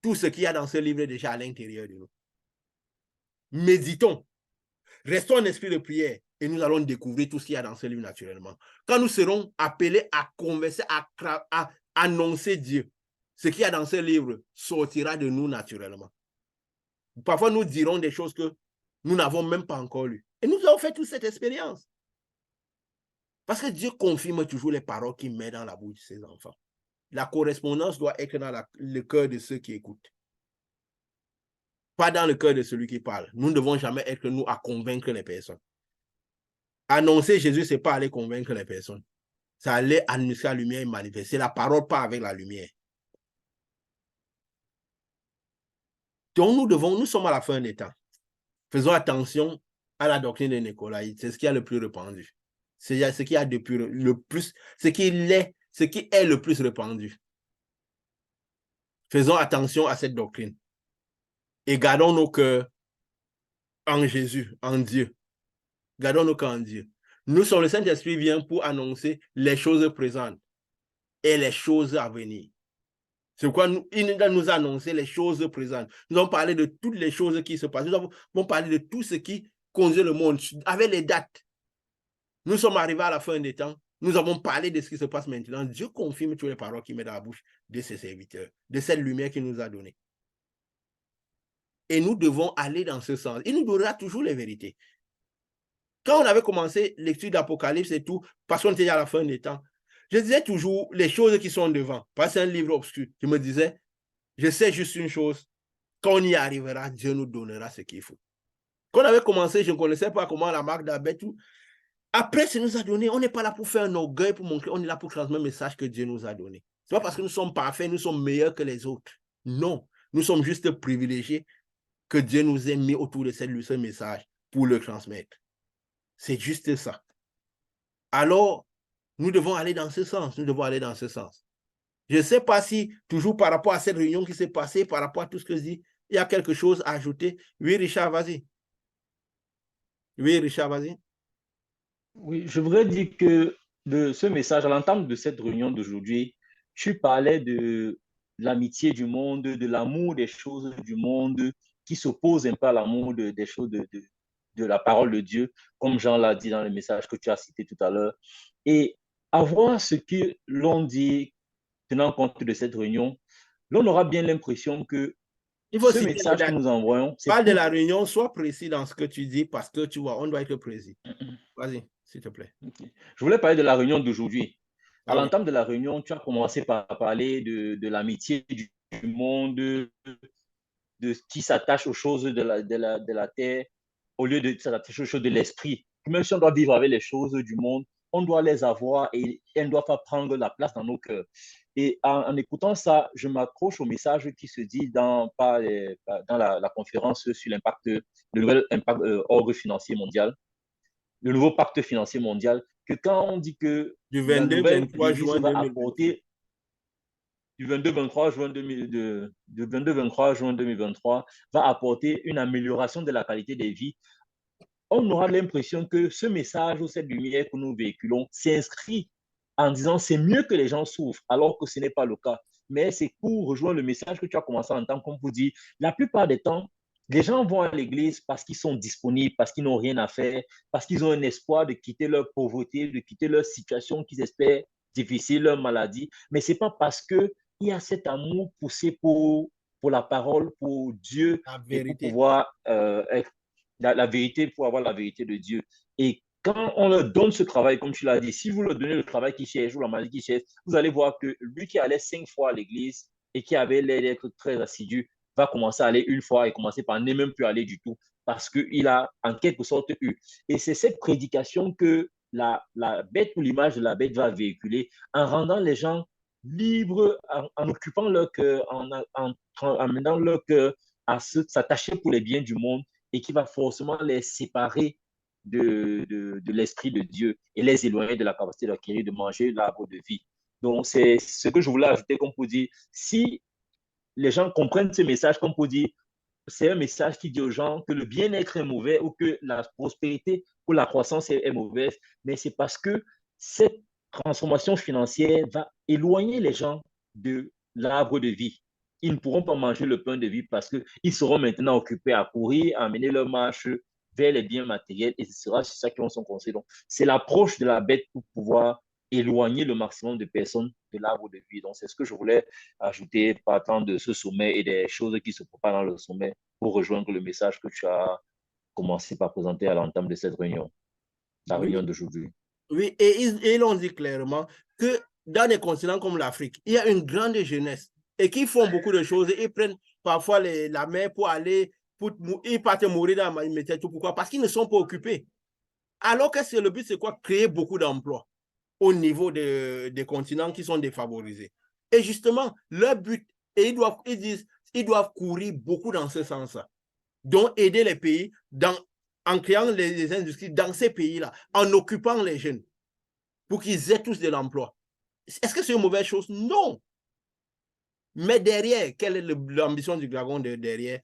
tout ce qu'il y a dans ce livre est déjà à l'intérieur de nous. Méditons. Restons en esprit de prière et nous allons découvrir tout ce qu'il y a dans ce livre naturellement. Quand nous serons appelés à converser, à annoncer Dieu, ce qu'il y a dans ce livre sortira de nous naturellement. Parfois, nous dirons des choses que nous n'avons même pas encore lues. Et nous avons fait toute cette expérience. Parce que Dieu confirme toujours les paroles qu'il met dans la bouche de ses enfants. La correspondance doit être dans le cœur de ceux qui écoutent. Pas dans le cœur de celui qui parle. Nous ne devons jamais être nous à convaincre les personnes. Annoncer Jésus, ce n'est pas aller convaincre les personnes. C'est aller annoncer la lumière et manifester. La parole part avec la lumière. Donc nous sommes à la fin des temps. Faisons attention à la doctrine des Nicolaïtes. C'est ce qui est le plus répandu. C'est ce qui est ce qui est le plus répandu. Faisons attention à cette doctrine. Et gardons nos cœurs en Jésus, en Dieu. Gardons nos cœurs en Dieu. Nous sommes, le Saint-Esprit vient pour annoncer les choses présentes et les choses à venir. C'est pourquoi il nous a annoncé les choses présentes. Nous avons parlé de toutes les choses qui se passent. Nous avons parlé de tout ce qui conduit le monde avec les dates. Nous sommes arrivés à la fin des temps. Nous avons parlé de ce qui se passe maintenant. Dieu confirme toutes les paroles qu'il met dans la bouche de ses serviteurs, de cette lumière qu'il nous a donnée. Et nous devons aller dans ce sens. Il nous donnera toujours les vérités. Quand on avait commencé l'étude d'Apocalypse et tout, parce qu'on était à la fin des temps, je disais toujours les choses qui sont devant. Parce que c'est un livre obscur. Je me disais, je sais juste une chose. Quand on y arrivera, Dieu nous donnera ce qu'il faut. Quand on avait commencé, je ne connaissais pas comment la marque d'Abel, tout. Après, ça nous a donné. On n'est pas là pour faire un orgueil, pour montrer. On est là pour transmettre le message que Dieu nous a donné. Ce n'est pas parce que nous sommes parfaits, nous sommes meilleurs que les autres. Non, nous sommes juste privilégiés que Dieu nous ait mis autour de ce message pour le transmettre. C'est juste ça. Alors, nous devons aller dans ce sens. Nous devons aller dans ce sens. Je ne sais pas si, toujours par rapport à cette réunion qui s'est passée, par rapport à tout ce que je dis, il y a quelque chose à ajouter. Oui, Richard, vas-y. Oui, Richard, vas-y. Oui, je voudrais dire que de ce message, à l'entente de cette réunion d'aujourd'hui, tu parlais de l'amitié du monde, de l'amour des choses du monde qui s'oppose un peu à l'amour des choses de la parole de Dieu, comme Jean l'a dit dans le message que tu as cité tout à l'heure. Et avoir ce que l'on dit, tenant compte de cette réunion, l'on aura bien l'impression que Il faut ce citer les message que dates. nous envoyons, c'est Parle de pour... la réunion, sois précis dans ce que tu dis parce que tu vois, on doit être précis. Vas-y, s'il te plaît. Okay. Je voulais parler de la réunion d'aujourd'hui. À Ah oui. l'entame de la réunion, tu as commencé par parler de l'amitié du monde, de qui s'attache aux choses de la terre, au lieu de s'attacher aux choses de l'esprit. Même si on doit vivre avec les choses du monde, on doit les avoir et elles ne doivent pas prendre la place dans nos cœurs. Et en écoutant ça, je m'accroche au message qui se dit dans la conférence sur l'impact, le nouvel impact, ordre financier mondial, le nouveau pacte financier mondial, que quand on dit que Du la nouvelle 22-23 Église juin va 2023. apporter du 22-23 juin, 22-23 juin 2023, va apporter une amélioration de la qualité des vies, on aura l'impression que ce message ou cette lumière que nous véhiculons s'inscrit en disant c'est mieux que les gens souffrent, alors que ce n'est pas le cas. Mais c'est pour rejoindre le message que tu as commencé à entendre, comme vous dit, la plupart des temps, les gens vont à l'église parce qu'ils sont disponibles, parce qu'ils n'ont rien à faire, parce qu'ils ont un espoir de quitter leur pauvreté, de quitter leur situation qu'ils espèrent difficile, leur maladie. Mais ce n'est pas parce qu'il y a cet amour poussé pour la parole, pour Dieu La et pour vérité. pouvoir être la vérité, pour avoir la vérité de Dieu. Et quand on leur donne ce travail, comme tu l'as dit, si vous leur donnez le travail qu'ils cherchent ou la maladie qu'ils cherchent, vous allez voir que lui qui allait 5 fois à l'église et qui avait l'air d'être très assidu, va commencer à aller une fois et commencer par ne même plus aller du tout parce qu'il a en quelque sorte eu. Et c'est cette prédication que la bête ou l'image de la bête va véhiculer en rendant les gens libres, en occupant leur cœur, en menant leur cœur à s'attacher pour les biens du monde et qui va forcément les séparer de l'Esprit de Dieu et les éloigner de la capacité d'acquérir, de manger l'arbre de vie. Donc, c'est ce que je voulais ajouter comme pour dire, si les gens comprennent ce message, comme pour dire, c'est un message qui dit aux gens que le bien-être est mauvais ou que la prospérité ou la croissance est mauvaise, mais c'est parce que cette transformation financière va éloigner les gens de l'arbre de vie. Ils ne pourront pas manger le pain de vie parce qu'ils seront maintenant occupés à courir, à mener leur marche vers les biens matériels et ce sera ça qui vont s'en conseiller. Donc, c'est l'approche de la bête pour pouvoir éloigner le maximum de personnes de l'arbre de vie. Donc, c'est ce que je voulais ajouter partant de ce sommet et des choses qui se préparent dans le sommet pour rejoindre le message que tu as commencé par présenter à l'entame de cette réunion, la réunion Oui, d'aujourd'hui. oui, et ils l'ont dit clairement que dans des continents comme l'Afrique, il y a une grande jeunesse et qui font beaucoup de choses. Ils prennent parfois la mer pour aller, ils partent mourir dans la météo. Pourquoi? Parce qu'ils ne sont pas occupés. Alors que le but, c'est quoi? Créer beaucoup d'emplois au niveau des continents qui sont défavorisés. Et justement, leur but, et ils doivent courir beaucoup dans ce sens-là. Donc, aider les pays en créant les industries dans ces pays-là, en occupant les jeunes, pour qu'ils aient tous de l'emploi. Est-ce que c'est une mauvaise chose? Non. Mais derrière, quelle est l'ambition du dragon derrière?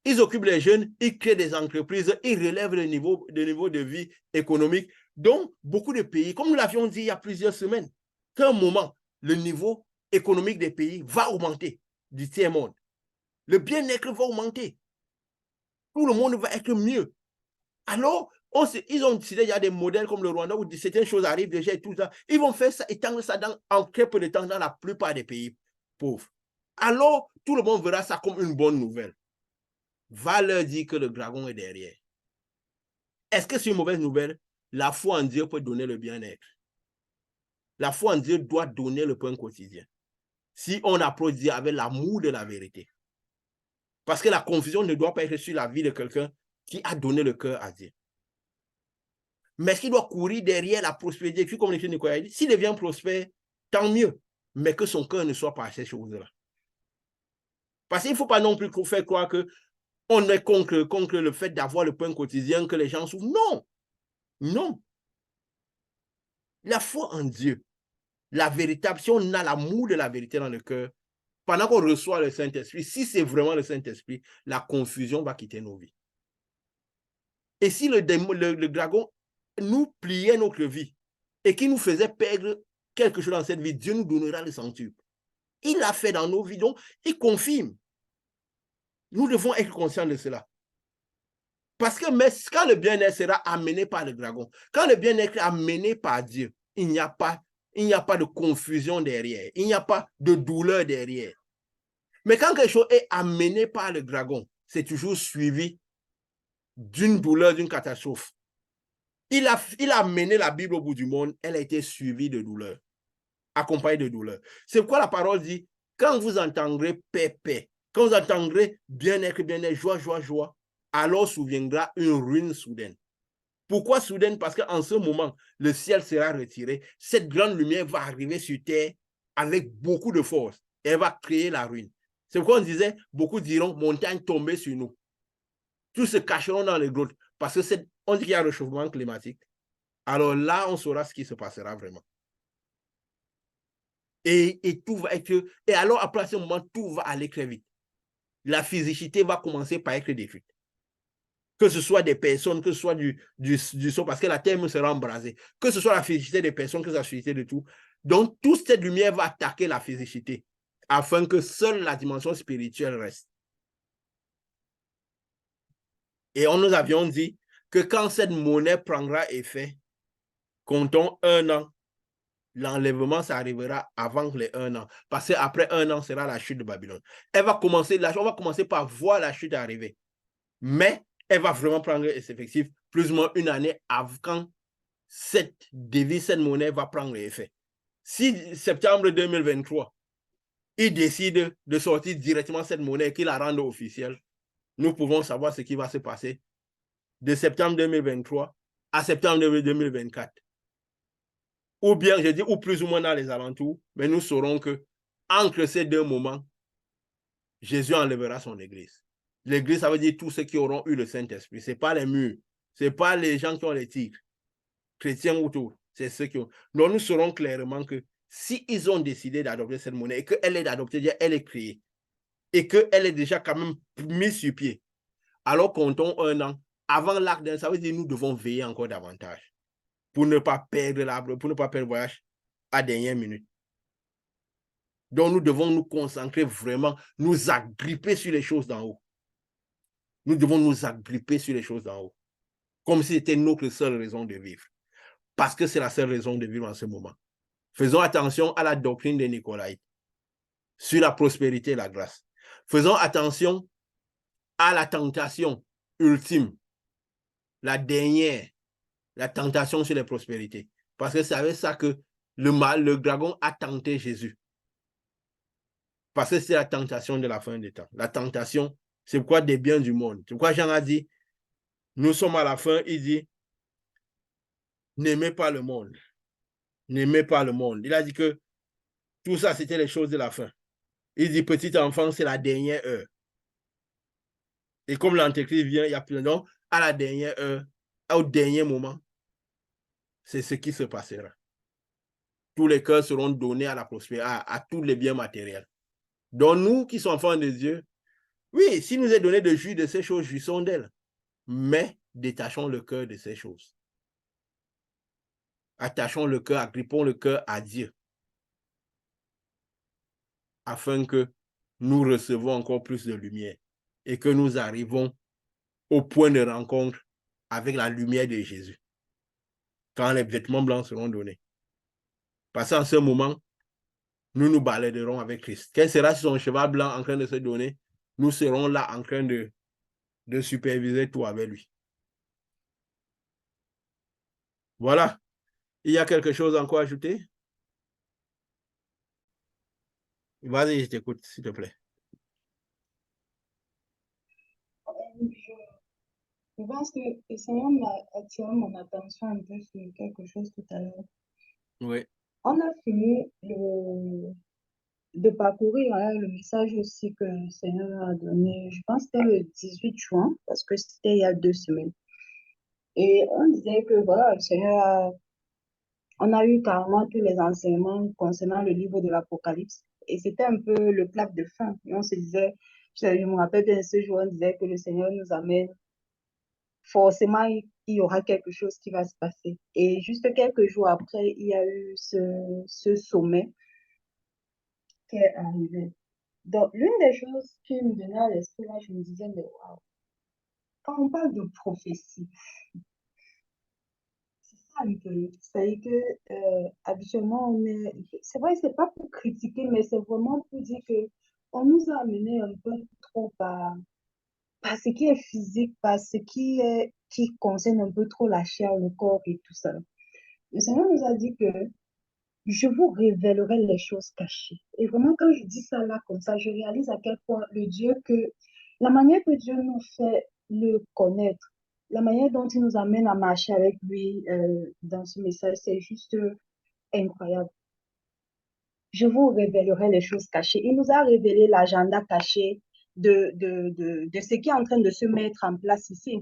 Ils occupent les jeunes, ils créent des entreprises, ils relèvent le niveau de vie économique. Donc, beaucoup de pays, comme nous l'avions dit il y a plusieurs semaines, qu'à un moment, le niveau économique des pays va augmenter du tiers-monde. Le bien-être va augmenter. Tout le monde va être mieux. Alors, ils ont décidé, il y a des modèles comme le Rwanda où certaines choses arrivent déjà et tout ça. Ils vont faire ça, étendre ça en très peu de temps dans la plupart des pays pauvres. Alors, tout le monde verra ça comme une bonne nouvelle. Va leur dire que le dragon est derrière. Est-ce que c'est une mauvaise nouvelle? La foi en Dieu peut donner le bien-être. La foi en Dieu doit donner le pain quotidien. Si on approche Dieu avec l'amour de la vérité. Parce que la confusion ne doit pas être sur la vie de quelqu'un qui a donné le cœur à Dieu. Mais s'il doit courir derrière la prospérité, comme le Nicolas dit, s'il devient prospère, tant mieux. Mais que son cœur ne soit pas à ces choses-là. Parce qu'il ne faut pas non plus faire croire qu'on est contre le fait d'avoir le pain quotidien, que les gens souffrent. Non. Non. La foi en Dieu, la véritable, si on a l'amour de la vérité dans le cœur, pendant qu'on reçoit le Saint-Esprit, si c'est vraiment le Saint-Esprit, la confusion va quitter nos vies. Et si le dragon nous pliait notre vie et qui nous faisait perdre quelque chose dans cette vie, Dieu nous donnera le centuple. Il l'a fait dans nos vies, donc il confirme. Nous devons être conscients de cela. Parce que quand le bien-être sera amené par le dragon, quand le bien-être est amené par Dieu, il n'y a pas de confusion derrière, il n'y a pas de douleur derrière. Mais quand quelque chose est amené par le dragon, c'est toujours suivi d'une douleur, d'une catastrophe. Il a amené la Bible au bout du monde, elle a été suivie de douleur, accompagnée de douleur. C'est pourquoi la parole dit, quand vous entendrez paix, paix, quand vous entendrez bien-être, bien-être, joie, joie, joie, alors souviendra une ruine soudaine. Pourquoi soudaine? Parce qu'en ce moment, le ciel sera retiré. Cette grande lumière va arriver sur terre avec beaucoup de force. Et elle va créer la ruine. C'est pourquoi on disait, beaucoup diront, montagne tombée sur nous. Tous se cacheront dans les grottes. Parce que on dit qu'il y a un réchauffement climatique. Alors là, on saura ce qui se passera vraiment. Et tout va être... Et alors, après ce moment, tout va aller très vite. La physicité va commencer par être détruite. Que ce soit des personnes, que ce soit du son, parce que la terre sera embrasée, que ce soit la physicité des personnes, que ce soit la physicité de tout. Donc, toute cette lumière va attaquer la physicité, afin que seule la dimension spirituelle reste. Et nous avions dit que quand cette monnaie prendra effet, comptons 1 an, l'enlèvement, ça arrivera avant les 1 an. Parce qu'après 1 an, sera la chute de Babylone. On va commencer par voir la chute arriver. Mais elle va vraiment prendre effectif plus ou moins une année avant cette devise, cette monnaie va prendre effet. Si septembre 2023, il décide de sortir directement cette monnaie et qu'il la rende officielle, nous pouvons savoir ce qui va se passer de septembre 2023 à septembre 2024. Ou bien, je dis, ou plus ou moins dans les alentours, mais nous saurons que entre ces deux moments, Jésus enlèvera son église. L'église, ça veut dire tous ceux qui auront eu le Saint-Esprit. Ce n'est pas les murs, ce n'est pas les gens qui ont les titres, chrétiens ou tout, c'est ceux qui ont. Donc nous saurons clairement que si ils ont décidé d'adopter cette monnaie et qu'elle est adoptée, elle est créée, et qu'elle est déjà quand même mise sur pied, alors comptons un an. Avant l'acte, ça veut dire que nous devons veiller encore davantage pour ne pas perdre l'arbre, pour ne pas perdre le voyage à dernière minute. Donc nous devons nous concentrer vraiment, nous agripper sur les choses d'en haut. Nous devons nous agripper sur les choses d'en haut, comme si c'était notre seule raison de vivre. Parce que c'est la seule raison de vivre en ce moment. Faisons attention à la doctrine des Nicolaïtes sur la prospérité et la grâce. Faisons attention à la tentation ultime, la dernière, la tentation sur les prospérités. Parce que c'est avec ça que le dragon a tenté Jésus. Parce que c'est la tentation de la fin des temps. La tentation, c'est quoi des biens du monde. C'est pourquoi Jean a dit, nous sommes à la fin, il dit, n'aimez pas le monde. N'aimez pas le monde. Il a dit que tout ça, c'était les choses de la fin. Il dit, petit enfant, c'est la dernière heure. Et comme l'antéchrist vient, il y a plein d'hommes, à la dernière heure, au dernier moment, c'est ce qui se passera. Tous les cœurs seront donnés à la prospérité, à tous les biens matériels. Donc nous qui sommes enfants de Dieu, oui, s'il nous est donné de jouir de ces choses, jouissons d'elles. Mais détachons le cœur de ces choses. Attachons le cœur, agrippons le cœur à Dieu. Afin que nous recevons encore plus de lumière et que nous arrivons au point de rencontre avec la lumière de Jésus. Quand les vêtements blancs seront donnés. Parce qu'en ce moment, nous nous baladerons avec Christ. Quel sera son cheval blanc en train de se donner? Nous serons là en train de superviser tout avec lui. Voilà. Il y a quelque chose encore à ajouter? Vas-y, je t'écoute, s'il te plaît. Je pense que le Seigneur m'a attiré mon attention un peu sur quelque chose tout à l'heure. Oui. On a fini de parcourir le message aussi que le Seigneur a donné, je pense que c'était le 18 juin, parce que c'était il y a 2 semaines. Et on disait que voilà, le Seigneur on a eu carrément tous les enseignements concernant le livre de l'Apocalypse. Et c'était un peu le clap de fin. Et on se disait, je me rappelle bien ce jour, on disait que le Seigneur nous amène. Forcément, il y aura quelque chose qui va se passer. Et juste quelques jours après, il y a eu ce sommet qui est arrivé. Donc, l'une des choses qui me venait à l'esprit, là, je me disais, mais waouh, quand on parle de prophétie, c'est ça un peu. C'est-à-dire que, habituellement, c'est vrai, c'est pas pour critiquer, mais c'est vraiment pour dire que on nous a amené un peu trop par ce qui est physique, par ce qui concerne un peu trop la chair, le corps et tout ça. Le Seigneur nous a dit que je vous révélerai les choses cachées. Et vraiment, quand je dis ça là comme ça, je réalise à quel point la manière que Dieu nous fait le connaître, la manière dont il nous amène à marcher avec lui dans ce message, c'est juste incroyable. Je vous révélerai les choses cachées. Il nous a révélé l'agenda caché de ce qui est en train de se mettre en place ici.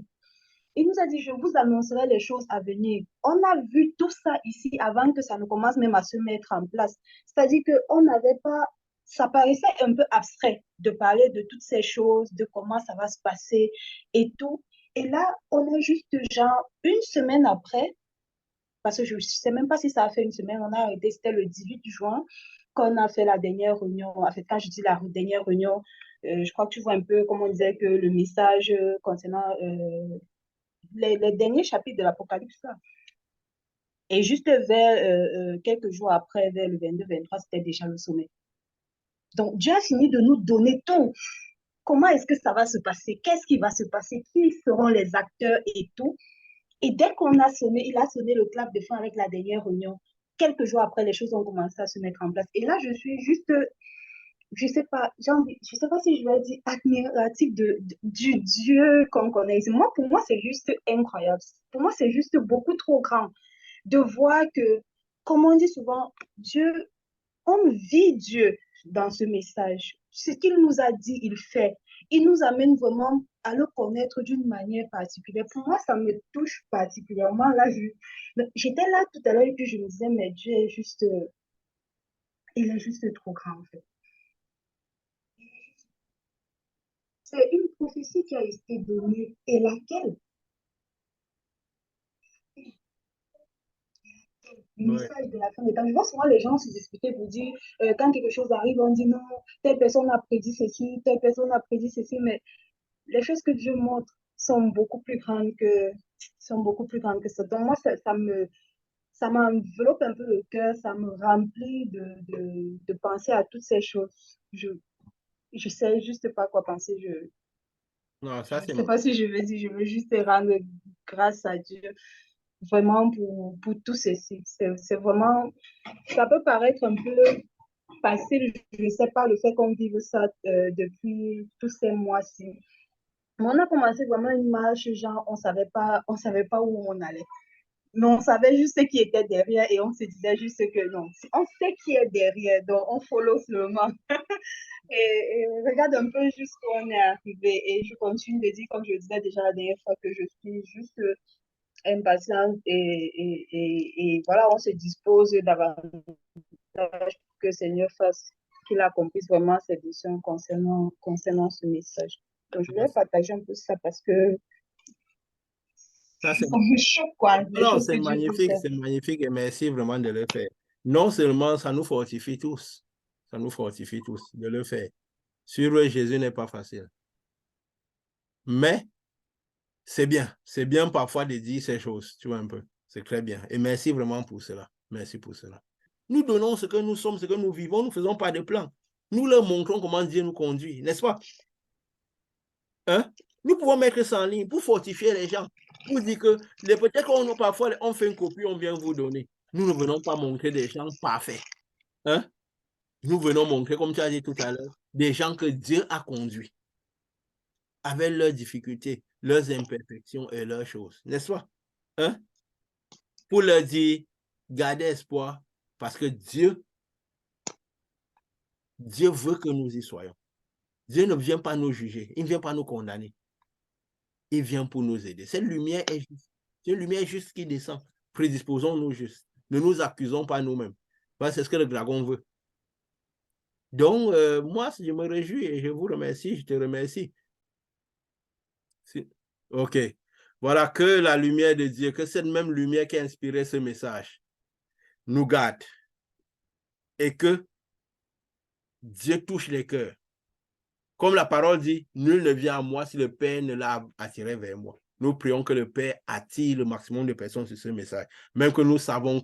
Il nous a dit, je vous annoncerai les choses à venir. On a vu tout ça ici avant que ça ne commence même à se mettre en place. C'est-à-dire qu'on n'avait pas, ça paraissait un peu abstrait de parler de toutes ces choses, de comment ça va se passer et tout. Et là, on est juste genre 1 semaine après, parce que je ne sais même pas si ça a fait 1 semaine, on a arrêté, c'était le 18 juin, qu'on a fait la dernière réunion. En fait, quand je dis la dernière réunion, je crois que tu vois un peu comment on disait que le message concernant les derniers chapitres de l'Apocalypse. Là. Et juste vers quelques jours après, vers le 22-23, c'était déjà le sommet. Donc, Dieu a fini de nous donner tout. comment est-ce que ça va se passer, qu'est-ce qui va se passer, qui seront les acteurs et tout. Et dès qu'on a sonné, il a sonné le clap de fin avec la dernière réunion. Quelques jours après, les choses ont commencé à se mettre en place. Et là, je suis juste, je sais pas, je sais pas si je vais dire admiratif du Dieu qu'on connaît ici. Moi, pour moi, c'est juste incroyable. Pour moi, c'est juste beaucoup trop grand de voir que, comme on dit souvent, Dieu, on vit Dieu dans ce message. Ce qu'il nous a dit, il fait. Il nous amène vraiment à le connaître d'une manière particulière. Pour moi, ça me touche particulièrement. Là, j'étais là tout à l'heure et puis je me disais, mais Dieu est juste, il est juste trop grand, en fait. C'est une prophétie qui a été donnée et laquelle le Ouais. message de la fin des temps. Je vois souvent les gens se disputer pour dire, quand quelque chose arrive, on dit non, telle personne a prédit ceci, telle personne a prédit ceci, mais les choses que Dieu montre sont beaucoup plus grandes que ça. Donc moi, ça m'enveloppe un peu le cœur, ça me remplit de penser à toutes ces choses. Je sais juste pas quoi penser. Non, ça, Je c'est sais pas si je veux dire, je veux juste rendre grâce à Dieu vraiment pour tout ceci. C'est vraiment, ça peut paraître un peu facile, je ne sais pas, le fait qu'on vive ça depuis tous ces mois-ci. Mais on a commencé vraiment une marche, genre, on savait pas où on allait. Mais on savait juste ce qui était derrière et on se disait juste que non, on sait qui est derrière, donc on follow seulement. Et regarde un peu jusqu'où on est arrivé. Et je continue de dire, comme je disais déjà la dernière fois, que je suis juste impatiente et voilà, on se dispose davantage pour que le Seigneur fasse, qu'il accomplisse vraiment ses décisions concernant ce message. Donc, je vais partager un peu ça parce que ça, c'est ça me choque, quoi, les non, choses que Dieu peut faire. c'est magnifique et merci vraiment de le faire. Non seulement ça nous fortifie tous, ça nous fortifie tous de le faire. Suivre Jésus n'est pas facile, mais c'est bien parfois de dire ces choses, tu vois un peu. C'est très bien. Et merci vraiment pour cela. Merci pour cela. Nous donnons ce que nous sommes, ce que nous vivons, nous ne faisons pas de plan. Nous leur montrons comment Dieu nous conduit, n'est-ce pas? Hein? Nous pouvons mettre ça en ligne pour fortifier les gens, pour dire que peut-être qu'on parfois on fait une copie, on vient vous donner. Nous ne venons pas montrer des gens parfaits. Hein? Nous venons montrer, comme tu as dit tout à l'heure, des gens que Dieu a conduits avec leurs difficultés, leurs imperfections et leurs choses, n'est-ce pas? Hein? Pour leur dire, gardez espoir, parce que Dieu veut que nous y soyons. Dieu ne vient pas nous juger, il ne vient pas nous condamner. Il vient pour nous aider. Cette lumière est juste. C'est une lumière juste qui descend. Prédisposons-nous juste. Ne nous accusons pas nous-mêmes. C'est ce que le dragon veut. Donc, moi, je me réjouis et je vous remercie, je te remercie. OK. Voilà, que la lumière de Dieu, que cette même lumière qui a inspiré ce message nous garde et que Dieu touche les cœurs. Comme la parole dit, nul ne vient à moi si le Père ne l'a attiré vers moi. Nous prions que le Père attire le maximum de personnes sur ce message. Même que nous savons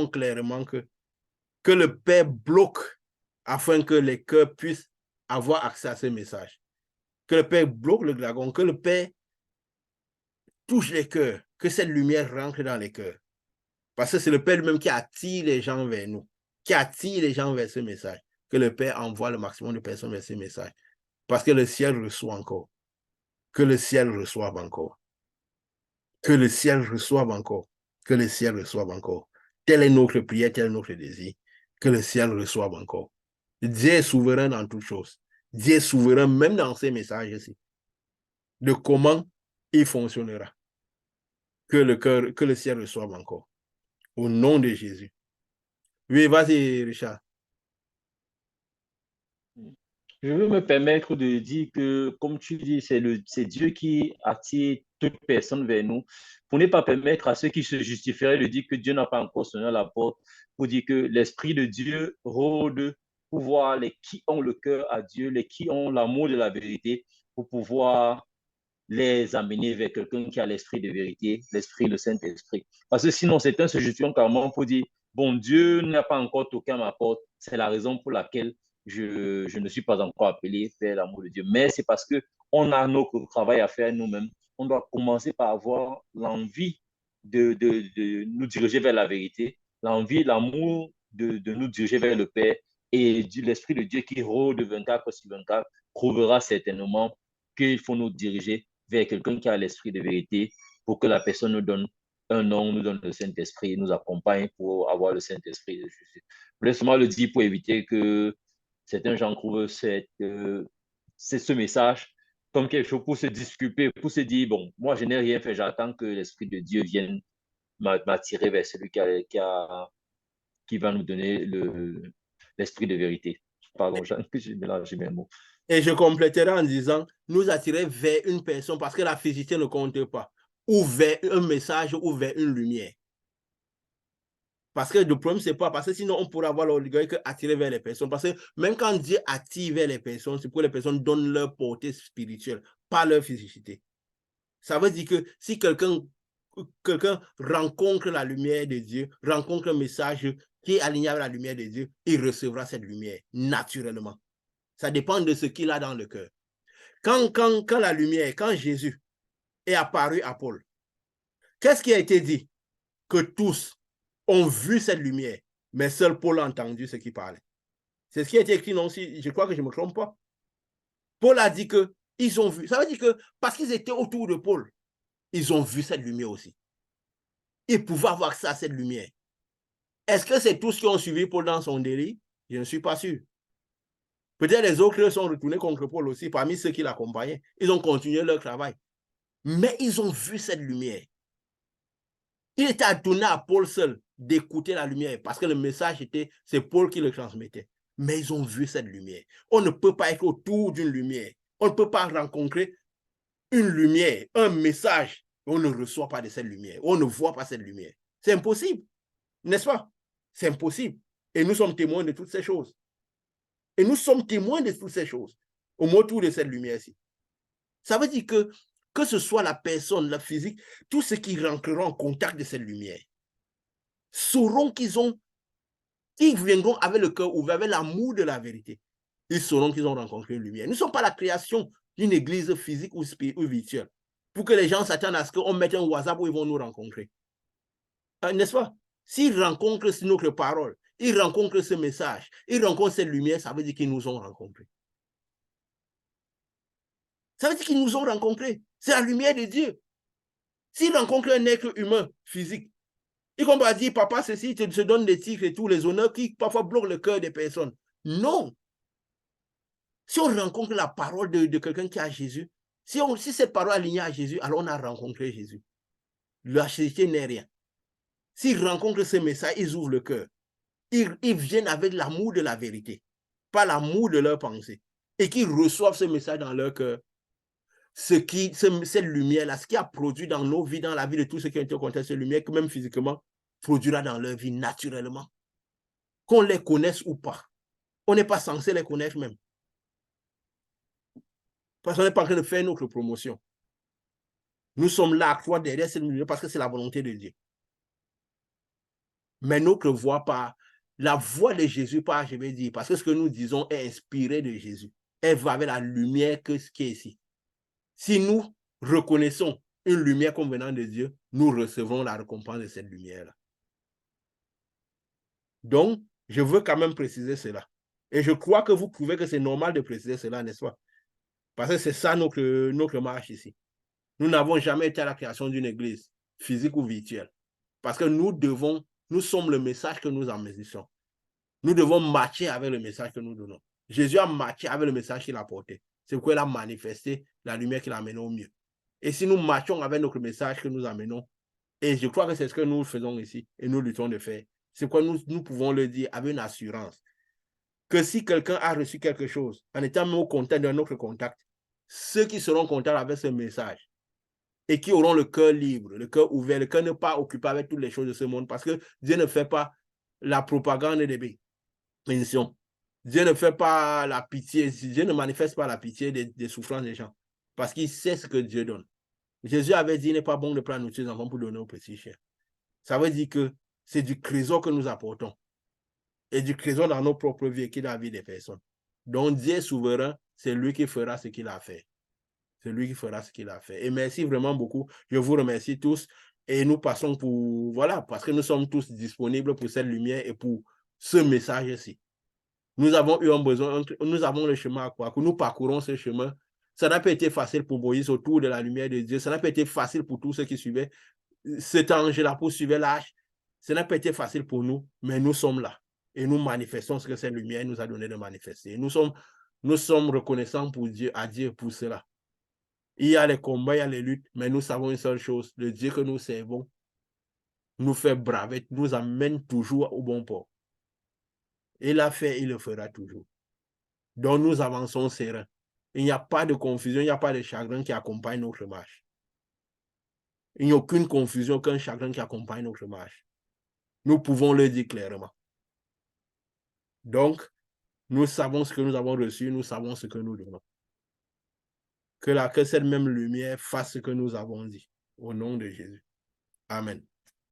clairement que le Père bloque afin que les cœurs puissent avoir accès à ce message. Que le Père bloque le dragon, que le Père touche les cœurs, que cette lumière rentre dans les cœurs. Parce que c'est le Père lui-même qui attire les gens vers nous, qui attire les gens vers ce message. Que le Père envoie le maximum de personnes vers ce message. Parce que le ciel reçoit encore. Que le ciel reçoive encore. Que le ciel reçoive encore. Que le ciel reçoive encore. Telle est notre prière, tel est notre désir. Que le ciel reçoive encore. Dieu est souverain dans toutes choses. Dieu est souverain même dans ces messages-ci. De comment il fonctionnera. Que le ciel reçoive encore. Au nom de Jésus. Oui, vas-y, Richard. Je veux me permettre de dire que, comme tu dis, c'est Dieu qui attire toute personne vers nous, pour ne pas permettre à ceux qui se justifieraient de dire que Dieu n'a pas encore sonné à la porte, pour dire que l'Esprit de Dieu rôde pour voir les qui ont le cœur à Dieu, les qui ont l'amour de la vérité, pour pouvoir les amener vers quelqu'un qui a l'esprit de vérité, l'esprit, le Saint-Esprit. Parce que sinon, certains se justifient carrément pour dire, bon, Dieu n'a pas encore toqué à ma porte, c'est la raison pour laquelle je ne suis pas encore appelé à faire l'amour de Dieu. Mais c'est parce qu'on a notre travail à faire nous-mêmes. On doit commencer par avoir l'envie de nous diriger vers la vérité, l'envie, l'amour de nous diriger vers le Père. Et l'Esprit de Dieu qui rôde 24/24 prouvera certainement qu'il faut nous diriger vers quelqu'un qui a l'esprit de vérité pour que la personne nous donne un nom, nous donne le Saint-Esprit, nous accompagne pour avoir le Saint-Esprit de Jésus. Laisse-moi le dire pour éviter que certains gens trouvent ce message comme quelque chose pour se disculper, pour se dire, bon, moi je n'ai rien fait, j'attends que l'Esprit de Dieu vienne m'attirer vers celui qui va nous donner l'esprit de vérité. Pardon, j'ai mélangé mes mots. Et je compléterai en disant, nous attirer vers une personne parce que la physicité ne compte pas, ou vers un message ou vers une lumière. Parce que le problème, c'est pas parce que sinon on pourrait avoir l'orgueil que attirer vers les personnes. Parce que même quand Dieu attire vers les personnes, c'est pour que les personnes donnent leur portée spirituelle, pas leur physicité. Ça veut dire que si quelqu'un rencontre la lumière de Dieu, rencontre un message qui est aligné avec la lumière de Dieu, il recevra cette lumière naturellement. Ça dépend de ce qu'il a dans le cœur. Quand la lumière, quand Jésus est apparu à Paul, qu'est-ce qui a été dit? Que tous ont vu cette lumière, mais seul Paul a entendu ce qu'il parlait. C'est ce qui a été écrit, non? Si, je crois que je ne me trompe pas. Paul a dit qu'ils ont vu. Ça veut dire que parce qu'ils étaient autour de Paul, ils ont vu cette lumière aussi. Ils pouvaient avoir accès à cette lumière. Est-ce que c'est tous qui ont suivi Paul dans son délit? Je ne suis pas sûr. Peut-être les autres sont retournés contre Paul aussi, parmi ceux qui l'accompagnaient. Ils ont continué leur travail. Mais ils ont vu cette lumière. Il était donné à Paul seul d'écouter la lumière parce que le message était, c'est Paul qui le transmettait. Mais ils ont vu cette lumière. On ne peut pas être autour d'une lumière. On ne peut pas rencontrer une lumière, un message. On ne reçoit pas de cette lumière. On ne voit pas cette lumière. C'est impossible. N'est-ce pas? C'est impossible. Et nous sommes témoins de toutes ces choses. Et nous sommes témoins de toutes ces choses au autour de cette lumière-ci. Ça veut dire que ce soit la personne, la physique, tous ceux qui rentreront en contact de cette lumière sauront qu'ils viendront avec le cœur ouvert, avec l'amour de la vérité. Ils sauront qu'ils ont rencontré une lumière. Nous ne sommes pas la création d'une église physique ou virtuelle pour que les gens s'attendent à ce qu'on mette un WhatsApp où ils vont nous rencontrer. N'est-ce pas? S'ils rencontrent notre parole, ils rencontrent ce message, ils rencontrent cette lumière, ça veut dire qu'ils nous ont rencontrés. Ça veut dire qu'ils nous ont rencontrés. C'est la lumière de Dieu. S'ils rencontrent un être humain, physique, ils ne vont pas dire, papa, ceci, te donne des titres et tous les honneurs qui parfois bloquent le cœur des personnes. Non. Si on rencontre la parole de quelqu'un qui a Jésus, si cette parole est alignée à Jésus, alors on a rencontré Jésus. La chrétienté n'est rien. S'ils rencontrent ce message, ils ouvrent le cœur. Ils viennent avec l'amour de la vérité, pas l'amour de leur pensée. Et qu'ils reçoivent ce message dans leur cœur. Cette lumière-là, ce qui a produit dans nos vies, dans la vie de tous ceux qui ont été en contact avec cette lumière, que même physiquement, produira dans leur vie naturellement. Qu'on les connaisse ou pas. On n'est pas censé les connaître même. Parce qu'on n'est pas en train de faire notre promotion. Nous sommes là à croire derrière cette lumière parce que c'est la volonté de Dieu. Mais notre voix pas, la voix de Jésus pas, je vais dire, parce que ce que nous disons est inspiré de Jésus. Elle va avec la lumière qui est ici. Si nous reconnaissons une lumière comme venant de Dieu, nous recevrons la récompense de cette lumière-là. Donc, je veux quand même préciser cela. Et je crois que vous trouvez que c'est normal de préciser cela, n'est-ce pas? Parce que c'est ça notre marche ici. Nous n'avons jamais été à la création d'une église, physique ou virtuelle. Parce que nous sommes le message que nous emmettons. Nous devons matcher avec le message que nous donnons. Jésus a matché avec le message qu'il a porté. C'est pourquoi il a manifesté la lumière qu'il a amenée au mieux. Et si nous matchons avec notre message que nous amenons, et je crois que c'est ce que nous faisons ici, et nous luttons de faire, c'est quoi nous pouvons le dire avec une assurance, que si quelqu'un a reçu quelque chose, en étant mis au contact d'un autre contact, ceux qui seront en contact avec ce message, et qui auront le cœur libre, le cœur ouvert, le cœur ne pas occupé avec toutes les choses de ce monde, parce que Dieu ne fait pas la propagande des bénédictions. Dieu ne fait pas la pitié, Dieu ne manifeste pas la pitié des souffrances des gens, parce qu'il sait ce que Dieu donne. Jésus avait dit, il n'est pas bon de prendre nourriture des enfants pour donner aux petits chiens. Ça veut dire que c'est du trésor que nous apportons, et du trésor dans nos propres vies et qui dans la vie des personnes. Donc Dieu est souverain, c'est lui qui fera ce qu'il a fait. C'est lui qui fera ce qu'il a fait. Et merci vraiment beaucoup. Je vous remercie tous. Et nous passons pour, voilà, parce que nous sommes tous disponibles pour cette lumière et pour ce message-ci. Nous avons eu un besoin, nous avons le chemin à quoi, que nous parcourons ce chemin. Ça n'a pas été facile pour Moïse autour de la lumière de Dieu. Ça n'a pas été facile pour tous ceux qui suivaient cet ange-là, pour suivre l'âge. Ça n'a pas été facile pour nous, mais nous sommes là. Et nous manifestons ce que cette lumière nous a donné de manifester. Nous sommes reconnaissants pour Dieu, à Dieu pour cela. Il y a les combats, il y a les luttes, mais nous savons une seule chose, le Dieu que nous servons nous fait braver, nous amène toujours au bon port. Il l'a fait, il le fera toujours. Donc nous avançons serein. Il n'y a pas de confusion, il n'y a pas de chagrin qui accompagne notre marche. Il n'y a aucune confusion, aucun chagrin qui accompagne notre marche. Nous pouvons le dire clairement. Donc, nous savons ce que nous avons reçu, nous savons ce que nous donnons. Que cette même lumière fasse ce que nous avons dit. Au nom de Jésus. Amen.